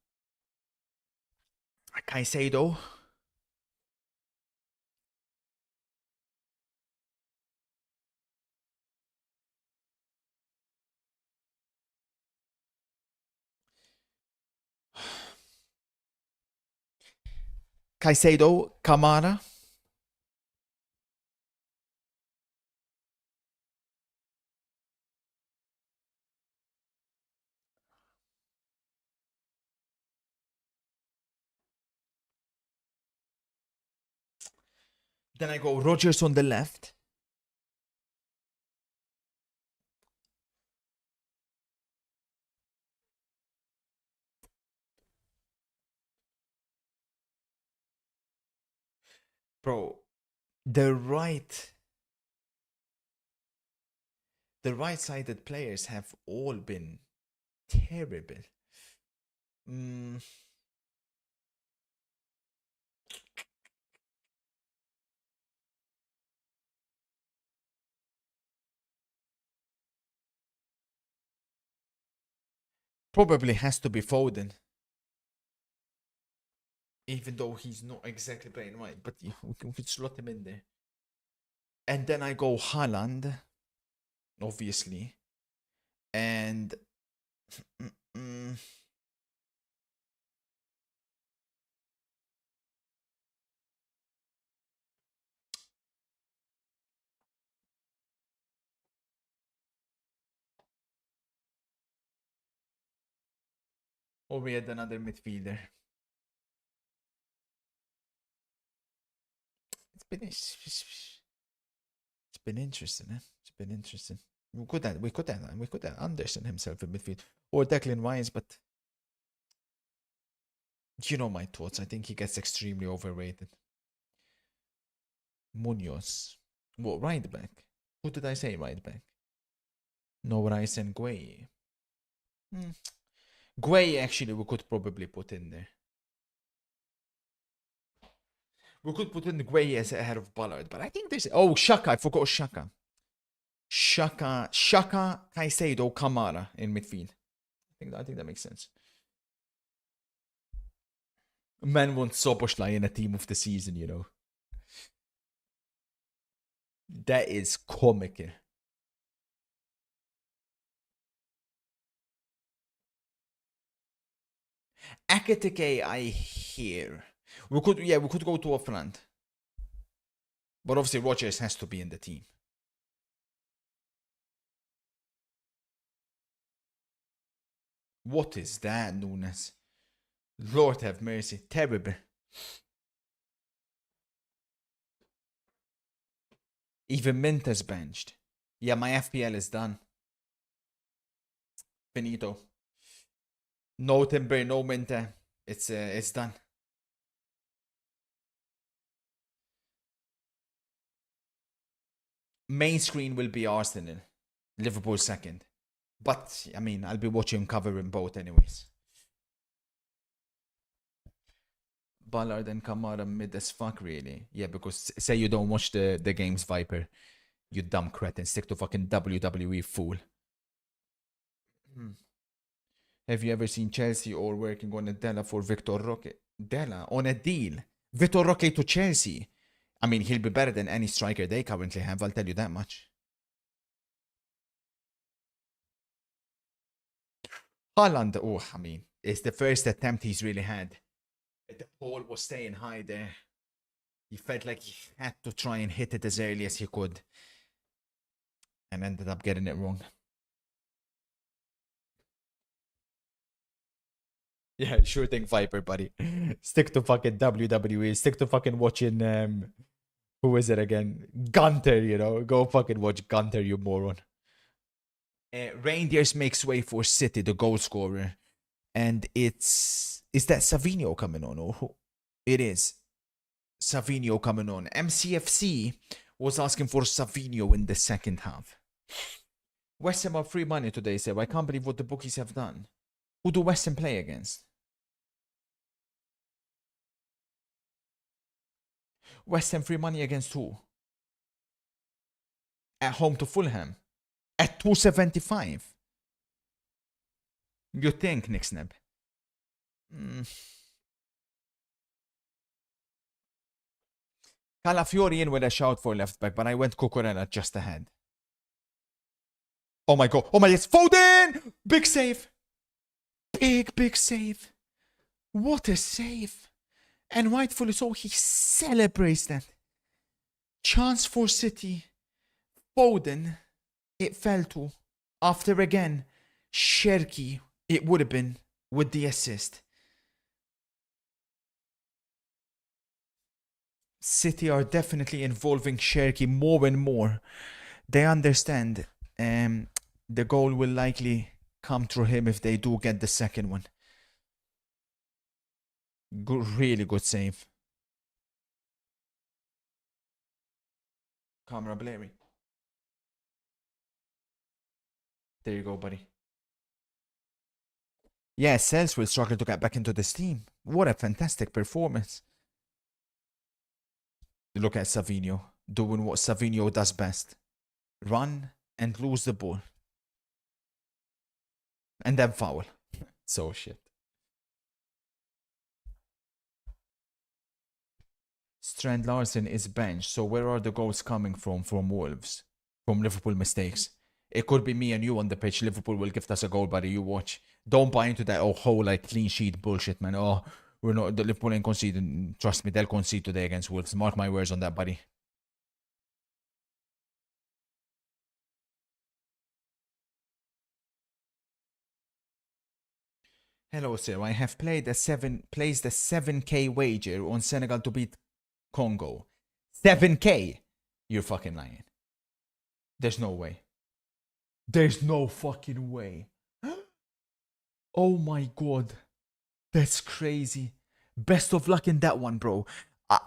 Caicedo. Caicedo, Kamara. Then I go Rogers on the left. Bro, the right-sided players have all been terrible. Probably has to be Foden. Even though he's not exactly playing right, but we can slot him in there. And then I go Haaland, obviously. And Or we had another midfielder. It's been interesting, eh? It's been interesting. We could have Anderson himself in midfield or Declan Rice, but you know my thoughts. I think he gets extremely overrated. Munoz. What, right back? Who did I say right back? No, Rice and Gueye. Gueye, actually, we could probably put in there. We could put in Gueye as ahead of Ballard, but I think there's... Oh, Shaka. I forgot Shaka. Shaka, Caicedo, Kamara in midfield. I think that makes sense. Man wants Soboslai in a team of the season, you know. That is comical. Akatike, I hear. We could go to a front. But obviously Rodgers has to be in the team. What is that, Nunes? Lord have mercy. Terrible. Even Minta's benched. Yeah, my FPL is done. Finito. No Timber, no Minta. It's done. Main screen will be Arsenal. Liverpool second. But, I mean, I'll be watching covering both anyways. Ballard and Kamara mid as fuck, really. Yeah, because say you don't watch the games, Viper. You dumb cretin. Stick to fucking WWE, fool. Have you ever seen Chelsea all working on a Della for Victor Roque? Della, on a deal. Victor Roque to Chelsea. I mean, he'll be better than any striker they currently have, I'll tell you that much. Haaland, oh, I mean, it's the first attempt he's really had. The ball was staying high there. He felt like he had to try and hit it as early as he could. And ended up getting it wrong. Yeah, sure thing, Viper, buddy. Stick to fucking WWE. Stick to fucking watching, who is it again? Gunter, you know? Go fucking watch Gunter, you moron. Rangers makes way for City, the goal scorer. And is that Savinho coming on? Or who? It is. Savinho coming on. MCFC was asking for Savinho in the second half. West Ham are free money today, so I can't believe what the bookies have done. Who do West Ham play against? West Ham free money against who? At home to Fulham. At 275. You think, Nick Snap? Calafiori in with a shout for left back, but I went Cucurella just ahead. Oh my god. Oh my, it's Foden! Big save. Big save. What a save. And rightfully so, he celebrates that. Chance for City. Foden, it fell to. After again, Cherki, it would have been, with the assist. City are definitely involving Cherki more and more. They understand the goal will likely come through him if they do get the second one. Good, really good save. Camera blaring. There you go, buddy. Yeah, Sels will struggle to get back into this team. What a fantastic performance. Look at Savinho doing what Savinho does best. Run and lose the ball. And then foul. So shit. Strand Larsen is benched. So where are the goals coming from? From Wolves? From Liverpool mistakes? It could be me and you on the pitch. Liverpool will gift us a goal, buddy. You watch. Don't buy into that whole like clean sheet bullshit, man. Oh, we're not. The Liverpool ain't conceding. Trust me, they'll concede today against Wolves. Mark my words on that, buddy. Hello, sir. I have placed a 7K wager on Senegal to beat Congo. 7K? You're fucking lying. There's no way. There's no fucking way. Oh my god. That's crazy. Best of luck in that one, bro.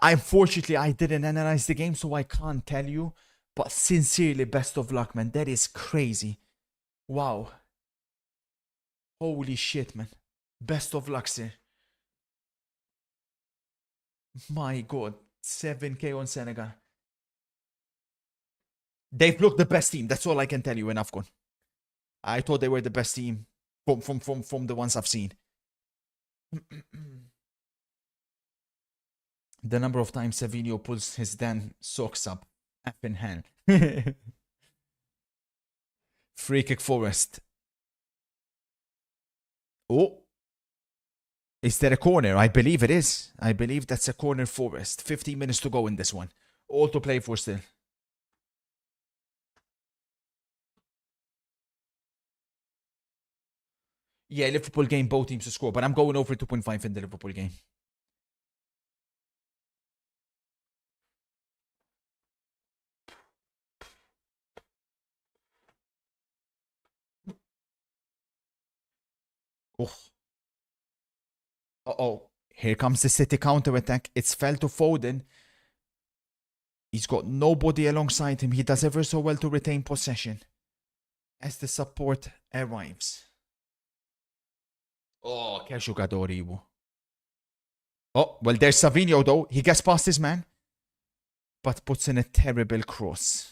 Unfortunately, I didn't analyze the game, so I can't tell you. But sincerely, best of luck, man. That is crazy. Wow. Holy shit, man. Best of luck, sir. My god. 7K on Senegal. They've looked the best team. That's all I can tell you in AFCON. I thought they were the best team from the ones I've seen. The number of times Savinho pulls his damn socks up. Effing hell. Free kick Forest. Oh. Is there a corner? I believe it is. I believe that's a corner Forest. 15 minutes to go in this one. All to play for still. Yeah, Liverpool game, both teams to score, but I'm going over 2.5 in the Liverpool game. Oh. Uh-oh. Here comes the City counter-attack. It's fell to Foden. He's got nobody alongside him. He does ever so well to retain possession as the support arrives. Oh, che giocatore, Iwo. Oh, well, there's Savinho, though. He gets past his man, but puts in a terrible cross.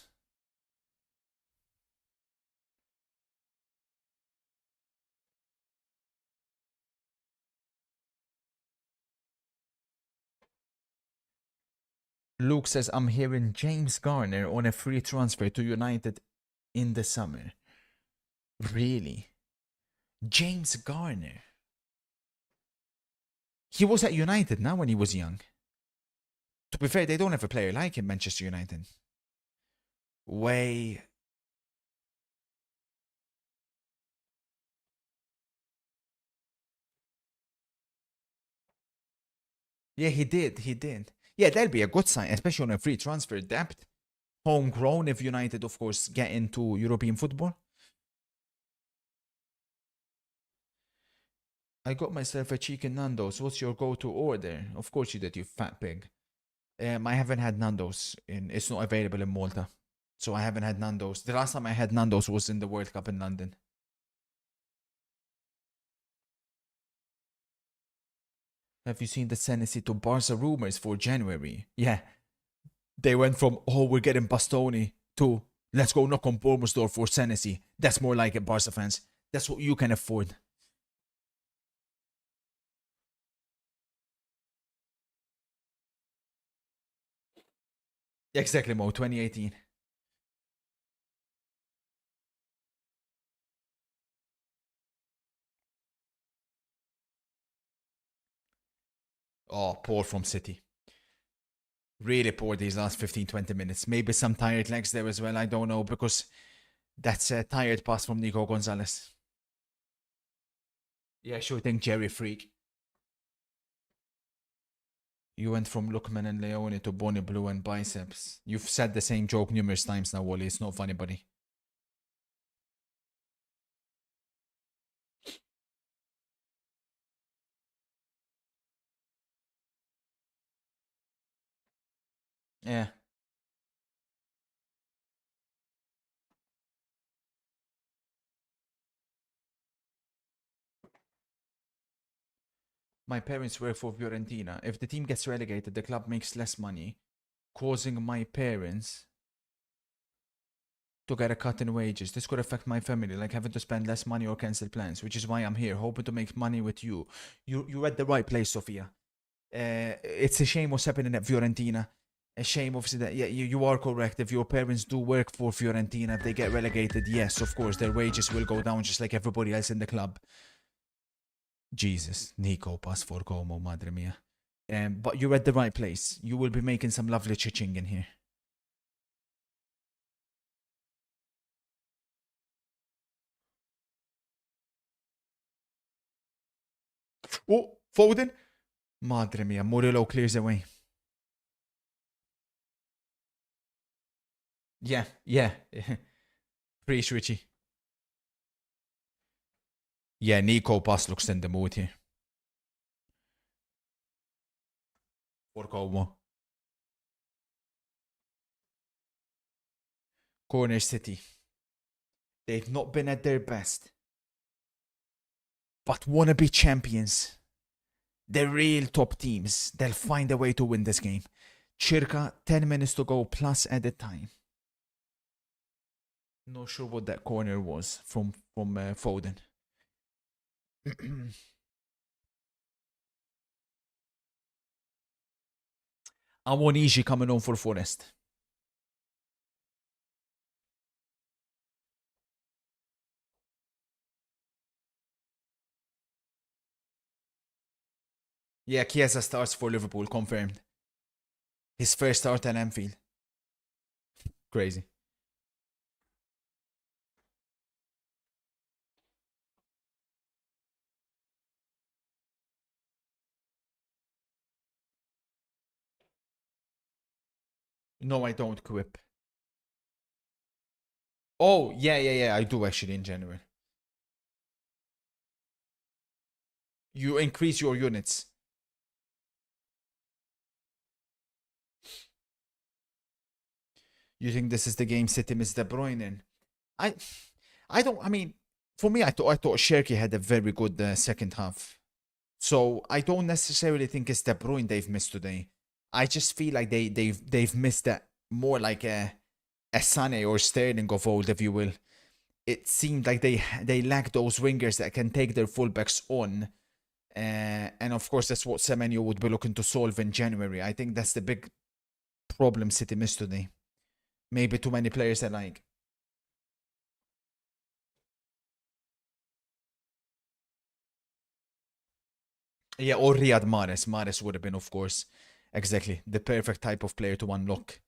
Luke says, I'm hearing James Garner on a free transfer to United in the summer. Really? James Garner? He was at United now when he was young. To be fair, they don't have a player like him, Manchester United. Way. Yeah, he did. He did. Yeah, that'll be a good sign, especially on a free transfer depth. Homegrown if United, of course, get into European football. I got myself a chicken Nando's. What's your go-to order? Of course you did, you fat pig. I haven't had Nando's. It's not available in Malta. So I haven't had Nando's. The last time I had Nando's was in the World Cup in London. Have you seen the Senesi to Barca rumors for January? Yeah. They went from, oh, we're getting Bastoni to, let's go knock on Bournemouth's door for Senesi. That's more like it, Barca fans. That's what you can afford. Exactly, Mo. 2018. Oh, poor from City. Really poor these last 15-20 minutes. Maybe some tired legs there as well. I don't know, because that's a tired pass from Nico Gonzalez. Yeah, sure thing, Jerry Freak. You went from Lookman and Leone to Bonnie Blue and Biceps. You've said the same joke numerous times now, Wally. It's not funny, buddy. Yeah. My parents work for Fiorentina. If the team gets relegated, the club makes less money, causing my parents to get a cut in wages. This could affect my family, like having to spend less money or cancel plans, which is why I'm here, hoping to make money with you. You're at the right place, Sofia. It's a shame what's happening at Fiorentina. A shame, obviously, that yeah, you are correct. If your parents do work for Fiorentina, if they get relegated, yes, of course, their wages will go down just like everybody else in the club. Jesus, Nico, pass for Como, madre mia. But you're at the right place. You will be making some lovely chiching in here. Oh, Foden. Madre mia, Murillo clears away. Yeah. Preach, Richie. Yeah, Nico Pass looks in the mood here. 4-1. Corner City. They've not been at their best, but wanna be champions. The real top teams. They'll find a way to win this game. Circa 10 minutes to go plus at a time. Not sure what that corner was from Foden. Awonishi coming on for Forest. Yeah, Chiesa starts for Liverpool, confirmed. His first start at Anfield. Crazy. No, I don't quip. Oh, yeah, I do actually in January. You increase your units. You think this is the game City missed De Bruyne in? I mean, for me, I thought Cherki had a very good second half. So I don't necessarily think it's De Bruyne they've missed today. I just feel like they've missed that more like a Sané or Sterling of old, if you will. It seemed like they lack those wingers that can take their fullbacks on. And of course, that's what Semenyo would be looking to solve in January. I think that's the big problem City missed today. Maybe too many players alike. Yeah, or Riyad Mahrez. Mahrez would have been, of course, exactly the perfect type of player to unlock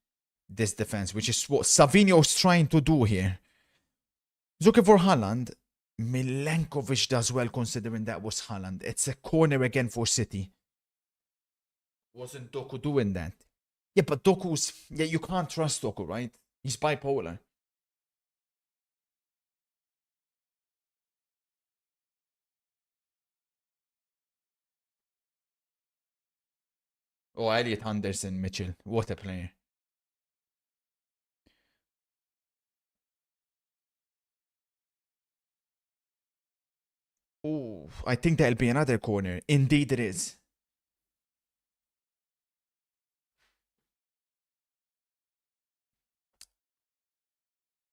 this defense, which is what Savinho's trying to do here. He's looking for Haaland. Milenkovic does well considering that was Haaland. It's a corner again for City. Wasn't Doku doing that? Yeah, but Doku's... Yeah, you can't trust Doku, right? He's bipolar. Oh, Elliot Anderson, Mitchell. What a player. Oh, I think that'll be another corner. Indeed it is.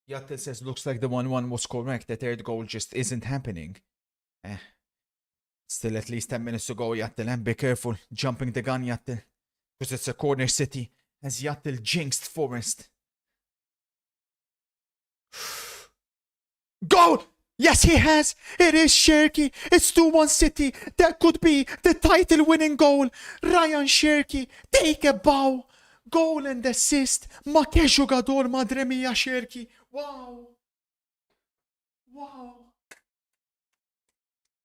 Yatel says, looks like the 1-1 was correct. The third goal just isn't happening. Still at least 10 minutes to go, Yatel. And be careful jumping the gun, Yatel. Because it's a corner City. As Yatel jinxed Forest. Goal! Yes, he has. It is Cherki. It's 2-1 City. That could be the title-winning goal. Ryan Cherki, take a bow. Goal and assist. Ma che jogador, madre mia, Cherki. Wow. Wow.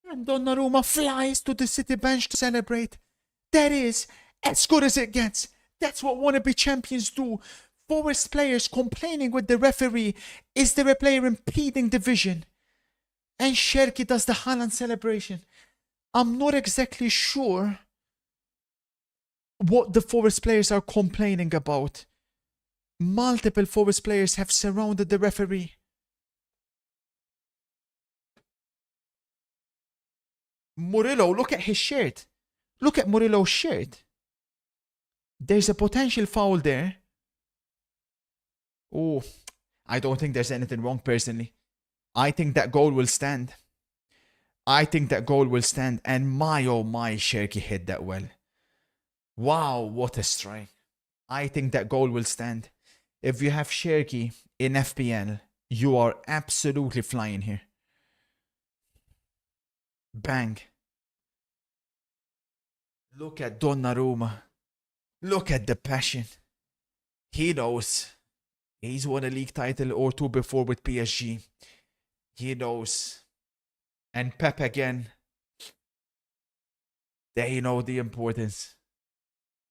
And Donnarumma flies to the City bench to celebrate. That is as good as it gets. That's what wannabe champions do. Forest players complaining with the referee. Is there a player impeding the vision? And Cherki does the Haaland celebration. I'm not exactly sure what the Forest players are complaining about. Multiple Forest players have surrounded the referee. Murillo, look at his shirt. Look at Murillo's shirt. There's a potential foul there. Oh, I don't think there's anything wrong personally. I think that goal will stand. And my oh my, Cherki hit that well. Wow, what a strike. I think that goal will stand. If you have Cherki in FPL, you are absolutely flying here. Bang. Look at Donnarumma. Look at the passion. He knows. He's won a league title or two before with PSG. He knows. And Pep again. They know the importance.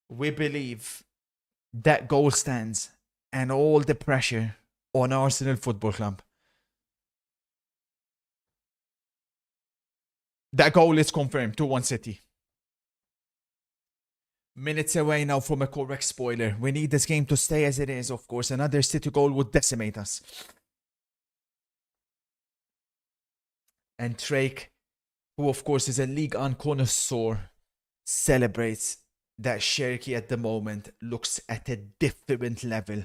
We believe that goal stands and all the pressure on Arsenal Football Club. That goal is confirmed, 2-1 City. Minutes away now from a correct spoiler. We need this game to stay as it is, of course. Another City goal would decimate us. And Drake, who of course is a League One connoisseur, celebrates that Cherki at the moment looks at a different level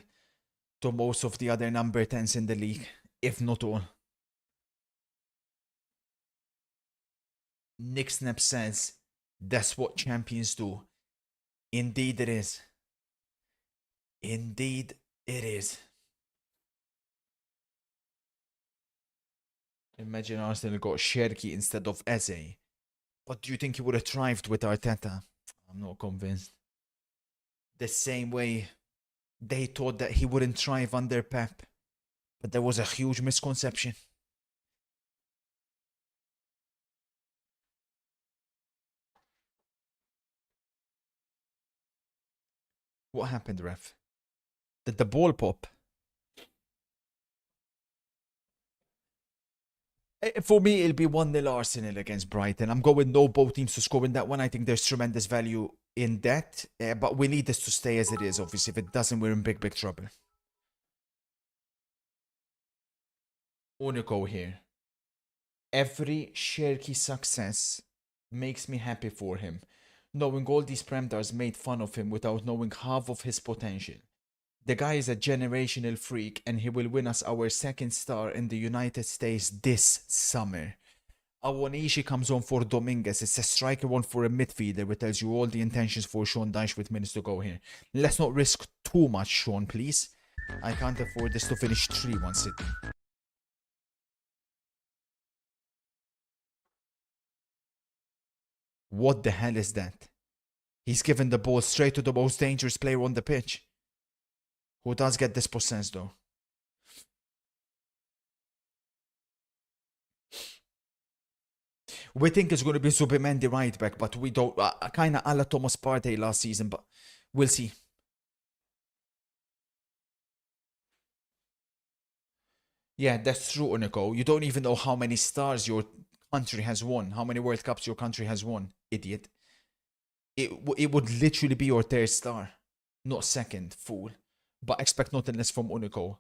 to most of the other number 10s in the league, if not all. Nick Snap says, that's what champions do. Indeed it is. Indeed it is. Imagine Arsenal got Cherki instead of Eze. What do you think he would have thrived with Arteta? I'm not convinced. The same way they thought that he wouldn't thrive under Pep. But there was a huge misconception. What happened, ref? Did the ball pop? For me, it'll be 1-0 Arsenal against Brighton. I'm going no both teams to score in that one. I think there's tremendous value in that. But we need this to stay as it is, obviously. If it doesn't, we're in big, big trouble. Unico here. Every Cherki success makes me happy for him. Knowing all these Premdars made fun of him without knowing half of his potential. The guy is a generational freak and he will win us our second star in the United States this summer. Awonishi comes on for Dominguez. It's a striker one for a midfielder, which tells you all the intentions for Sean Dyche with minutes to go here. Let's not risk too much, Sean, please. I can't afford this to finish 3-1 City. What the hell is that? He's given the ball straight to the most dangerous player on the pitch. Who does get this possessed though? We think it's going to be Zubimendi right back, but we don't. Kind of a la Thomas Partey last season, but we'll see. Yeah, that's true, Unico. You don't even know how many stars your country has won, how many World Cups your country has won, idiot. It would literally be your third star, not second, fool. But expect nothing less from Unico.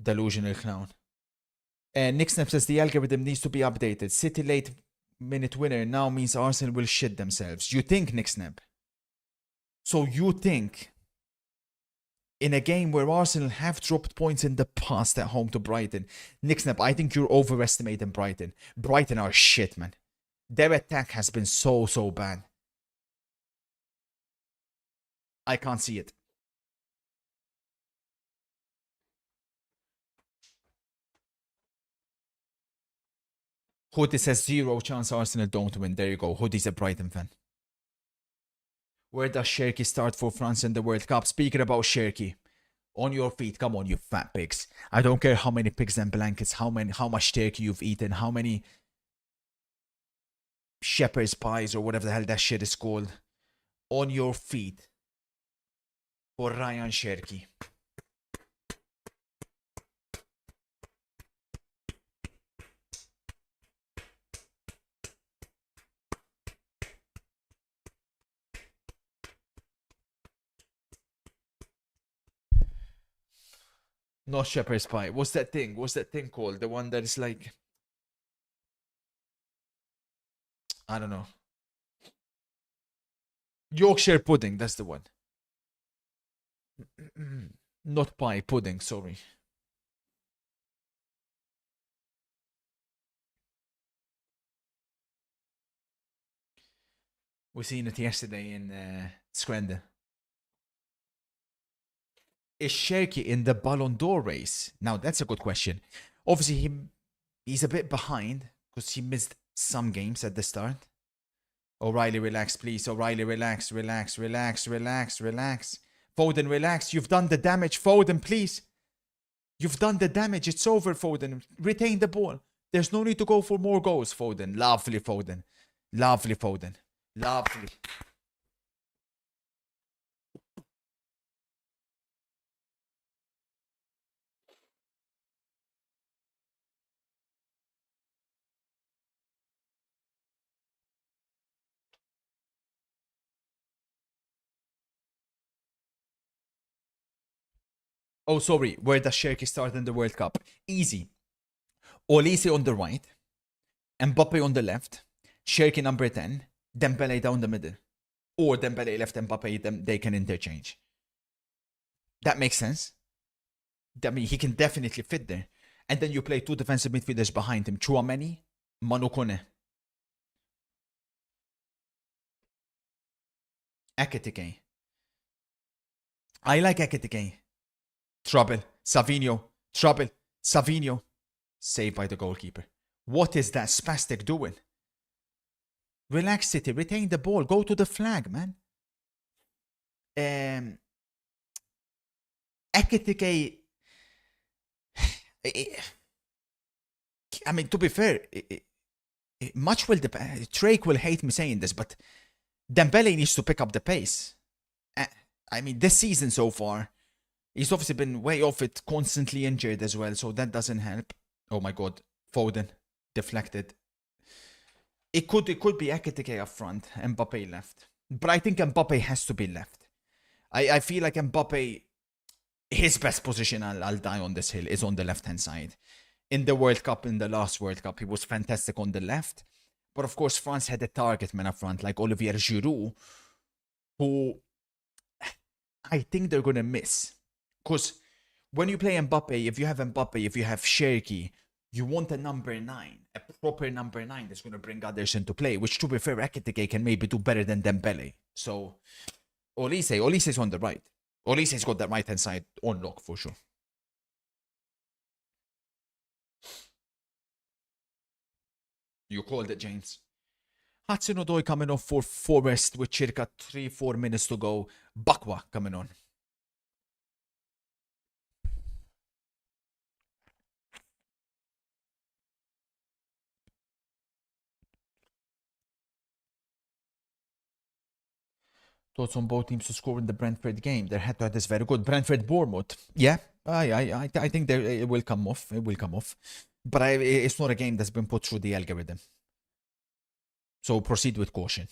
Delusional clown. And Nick Snap says the algorithm needs to be updated. City late minute winner now means Arsenal will shit themselves. You think, Nick Snap? So you think in a game where Arsenal have dropped points in the past at home to Brighton, Nick Snap, I think you're overestimating Brighton. Brighton are shit, man. Their attack has been so bad. I can't see it. Hoodie says 0 chance Arsenal don't win. There you go. Hoodie's a Brighton fan. Where does Cherki start for France in the World Cup? Speaking about Cherki, on your feet. Come on, you fat pigs. I don't care how many pigs and blankets, how much turkey you've eaten, how many shepherd's pies or whatever the hell that shit is called. On your feet. For Ryan Cherki. Not shepherd's pie. What's that thing? What's that thing called? The one that is like... I don't know. Yorkshire pudding, that's the one. Not pie, pudding, sorry. We seen it yesterday in Scrandon. Is Cherki in the Ballon d'Or race? Now that's a good question. Obviously he's a bit behind because he missed some games at the start. O'Reilly, relax, please. O'Reilly, relax. Foden, relax. You've done the damage. Foden, please. You've done the damage. It's over, Foden. Retain the ball. There's no need to go for more goals, Foden. Lovely, Foden. Lovely, Foden. Lovely. Oh, sorry. Where does Cherki start in the World Cup? Easy. Olise on the right, Mbappe on the left, Cherki number 10, Dembele down the middle. Or Dembele left, Mbappe, they can interchange. That makes sense. I mean, he can definitely fit there. And then you play two defensive midfielders behind him, Chouameni, Manu Kone. Ekitike. I like Ekitike. Trouble. Savinho. Trouble. Savinho. Saved by the goalkeeper. What is that spastic doing? Relax, City. Retain the ball. Go to the flag, man. Ekitike. I mean, to be fair, much will depend. Drake will hate me saying this, but Dembele needs to pick up the pace. I mean, this season so far, he's obviously been way off it, constantly injured as well, so that doesn't help. Oh my god, Foden deflected. It could be Ekitike up front, Mbappe left. But I think Mbappe has to be left. I feel like Mbappe, his best position, I'll die on this hill, is on the left-hand side. In the World Cup, in the last World Cup, he was fantastic on the left. But of course, France had a target man up front, like Olivier Giroud, who I think they're going to miss. Because when you play Mbappe, if you have Mbappe, if you have Cherki, you want a number 9, a proper number 9 that's going to bring others into play, which to be fair, Ekitike can maybe do better than Dembele. So, Olise's on the right. Olise's got that right-hand side on lock for sure. You called it, James. Hudson-Odoi coming off for Forest with circa 3-4 minutes to go. Bakwa coming on. Thoughts on both teams to score in the Brentford game? Their head-to-head is very good. Brentford-Bournemouth. Yeah, I think it will come off. It will come off. But it's not a game that's been put through the algorithm. So proceed with caution.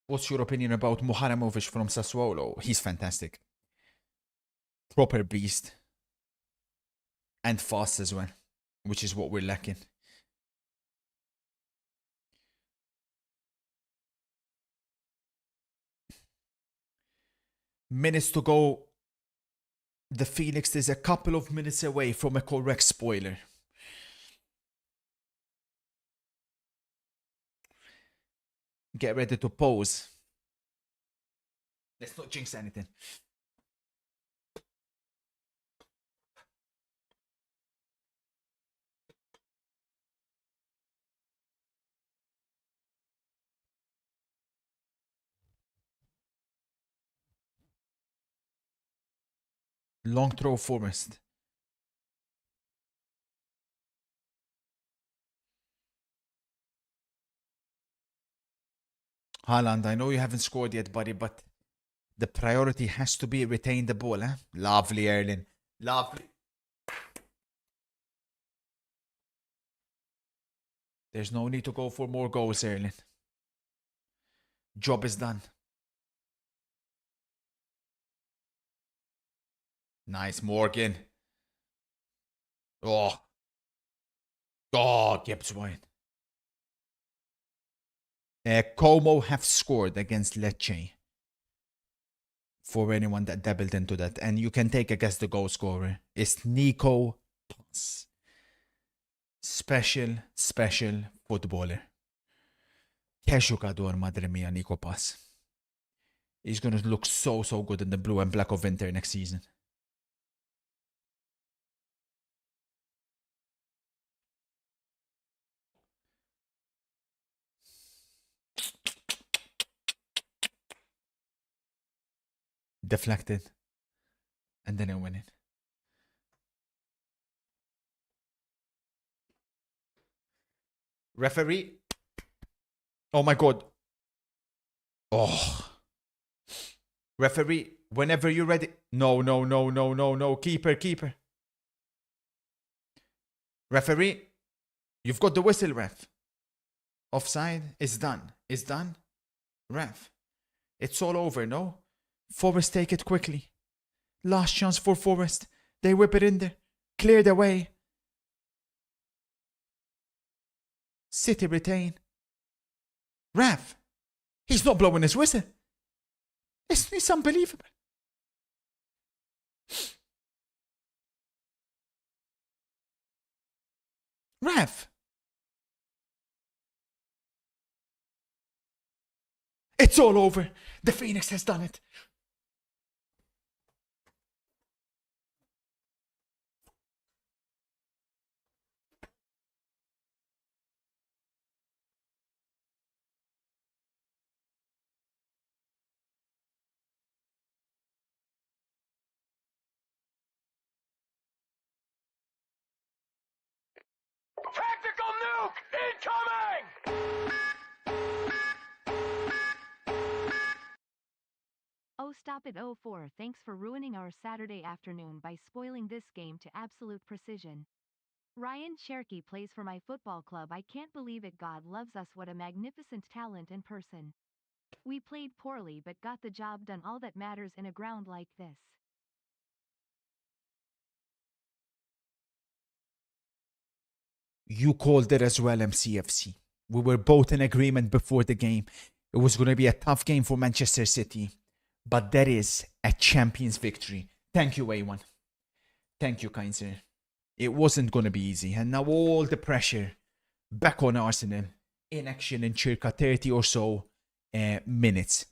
What's your opinion about Muharamovic from Sassuolo? He's fantastic. Proper beast. And fast as well, which is what we're lacking. Minutes to go. The Phoenix is a couple of minutes away from a correct spoiler. Get ready to pose. Let's not jinx anything. Long throw Forest. Haaland, I know you haven't scored yet, buddy, but the priority has to be retain the ball, eh? Lovely, Erling. Lovely. There's no need to go for more goals, Erling. Job is done. Nice, Morgan. Oh. Oh, Gibbs wine. Como have scored against Lecce. For anyone that dabbled into that. And you can take a guess the goal scorer. It's Nico Pass. Special footballer. Che giocatore, madre mia, Nico Pass. He's going to look so good in the blue and black of Inter next season. Deflected. And then it went in. Referee. Oh my god. Oh. Referee, whenever you're ready. No, no, no, no, no, no. Keeper, keeper. Referee, you've got the whistle, ref. Offside. It's done. It's done. Ref. It's all over, no? Forest take it quickly. Last chance for Forest. They whip it in there. Clear the way. City retain. Ref. He's not blowing his whistle. It's unbelievable. Ref. It's all over. The Phoenix has done it. Tactical nuke incoming! Oh, stop it. 04. Thanks for ruining our Saturday afternoon by spoiling this game to absolute precision. Ryan Cherky plays for my football club. I can't believe it. God loves us. What a magnificent talent in person. We played poorly but got the job done. All that matters in a ground like this. You called it as well, MCFC. We were both in agreement before the game. It was going to be a tough game for Manchester City. But that is a Champions victory. Thank you, A1. Thank you, kind sir. It wasn't going to be easy. And now all the pressure back on Arsenal. In action in circa 30 or so minutes.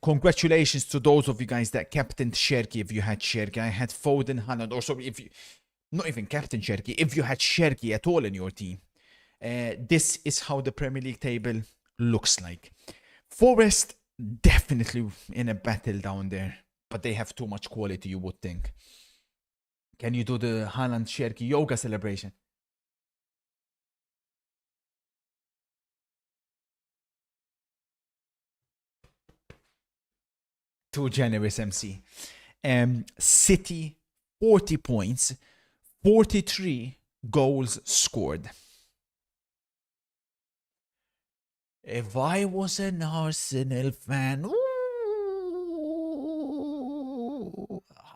Congratulations to those of you guys that captained Cherky if you had Cherky. I had Foden, Haaland, or sorry, if you... Not even Captain Cherky, if you had Cherky at all in your team. This is how the Premier League table looks like. Forest, definitely in a battle down there. But they have too much quality, you would think. Can you do the Haaland Cherky yoga celebration? Too generous, MC. City, 40 points. 43 goals scored. If I was an Arsenal fan, ooh,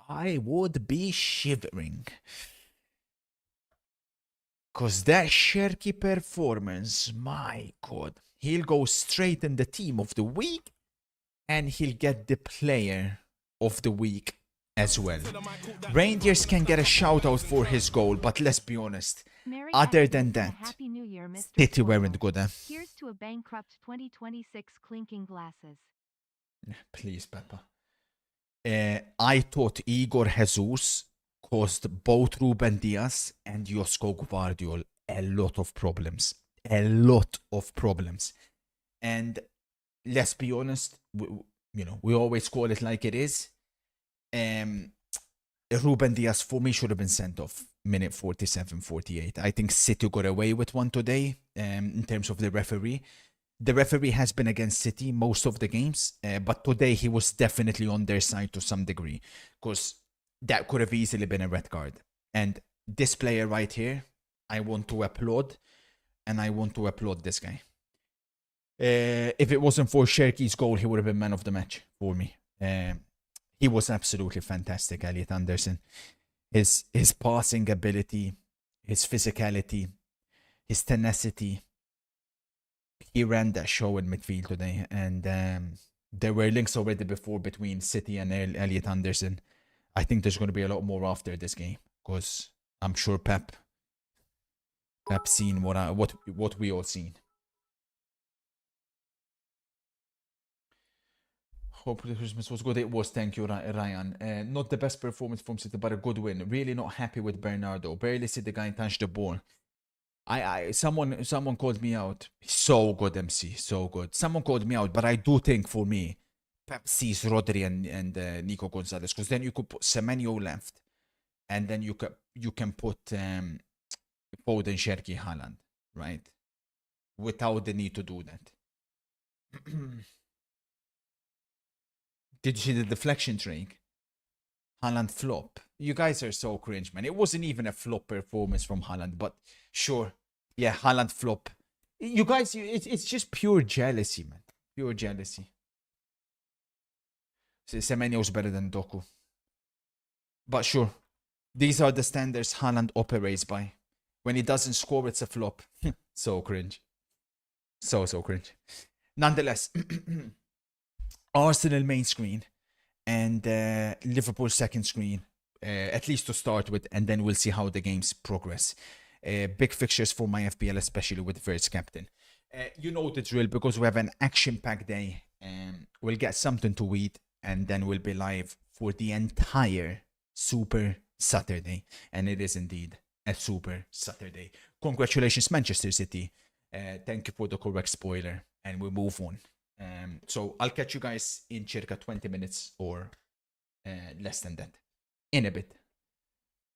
I would be shivering. Because that Cherky performance, my God, he'll go straight in the team of the week and he'll get the player of the week as well. Rangers can get a shout out for his goal, but let's be honest. Merry Other Xmas than and a that, Happy New Year, Mr. City Spoiler. weren't good. Here's to a bankrupt 2026 clinking glasses. Please, Peppa. I thought Igor Jesus caused both Ruben Diaz and Josko Gvardiol a lot of problems. A lot of problems. And let's be honest, we always call it like it is. Ruben Diaz for me should have been sent off minute 47, 48. I think City got away with one today in terms of the referee. The referee has been against City most of the games, but today he was definitely on their side to some degree because that could have easily been a red card. And this player right here, I want to applaud, and I want to applaud this guy. If it wasn't for Cherky's goal, he would have been man of the match for me. He was absolutely fantastic, Elliot Anderson. His passing ability, his physicality, his tenacity. He ran that show in midfield today, and there were links already before between City and Elliot Anderson. I think there's going to be a lot more after this game because I'm sure Pep seen what we all seen. Hope the Christmas was good. It was, thank you, Ryan. Not the best performance from City, but a good win. Really not happy with Bernardo. Barely see the guy touch the ball. Someone called me out. So good, MC. So good. Someone called me out, but I do think for me, Pep sees Rodri and Nico Gonzalez, because then you could put Semenyo left, and then you can put Foden, Cherki, Haaland, right? Without the need to do that. Did you see the deflection trick? Haaland flop. You guys are so cringe, man. It wasn't even a flop performance from Haaland, but sure. Yeah, Haaland flop. You guys, it's just pure jealousy, man. Pure jealousy. Semenyo's better than Doku. But sure, these are the standards Haaland operates by. When he doesn't score, it's a flop. So cringe. So cringe. Nonetheless, Arsenal main screen and Liverpool second screen, at least to start with, and then we'll see how the games progress. Big fixtures for my FPL, especially with Verts captain. You know the drill, because we have an action-packed day. We'll get something to eat, and then we'll be live for the entire Super Saturday. And it is indeed a Super Saturday. Congratulations, Manchester City. Thank you for the correct spoiler, and we move on. So I'll catch you guys in circa 20 minutes or less than that in a bit.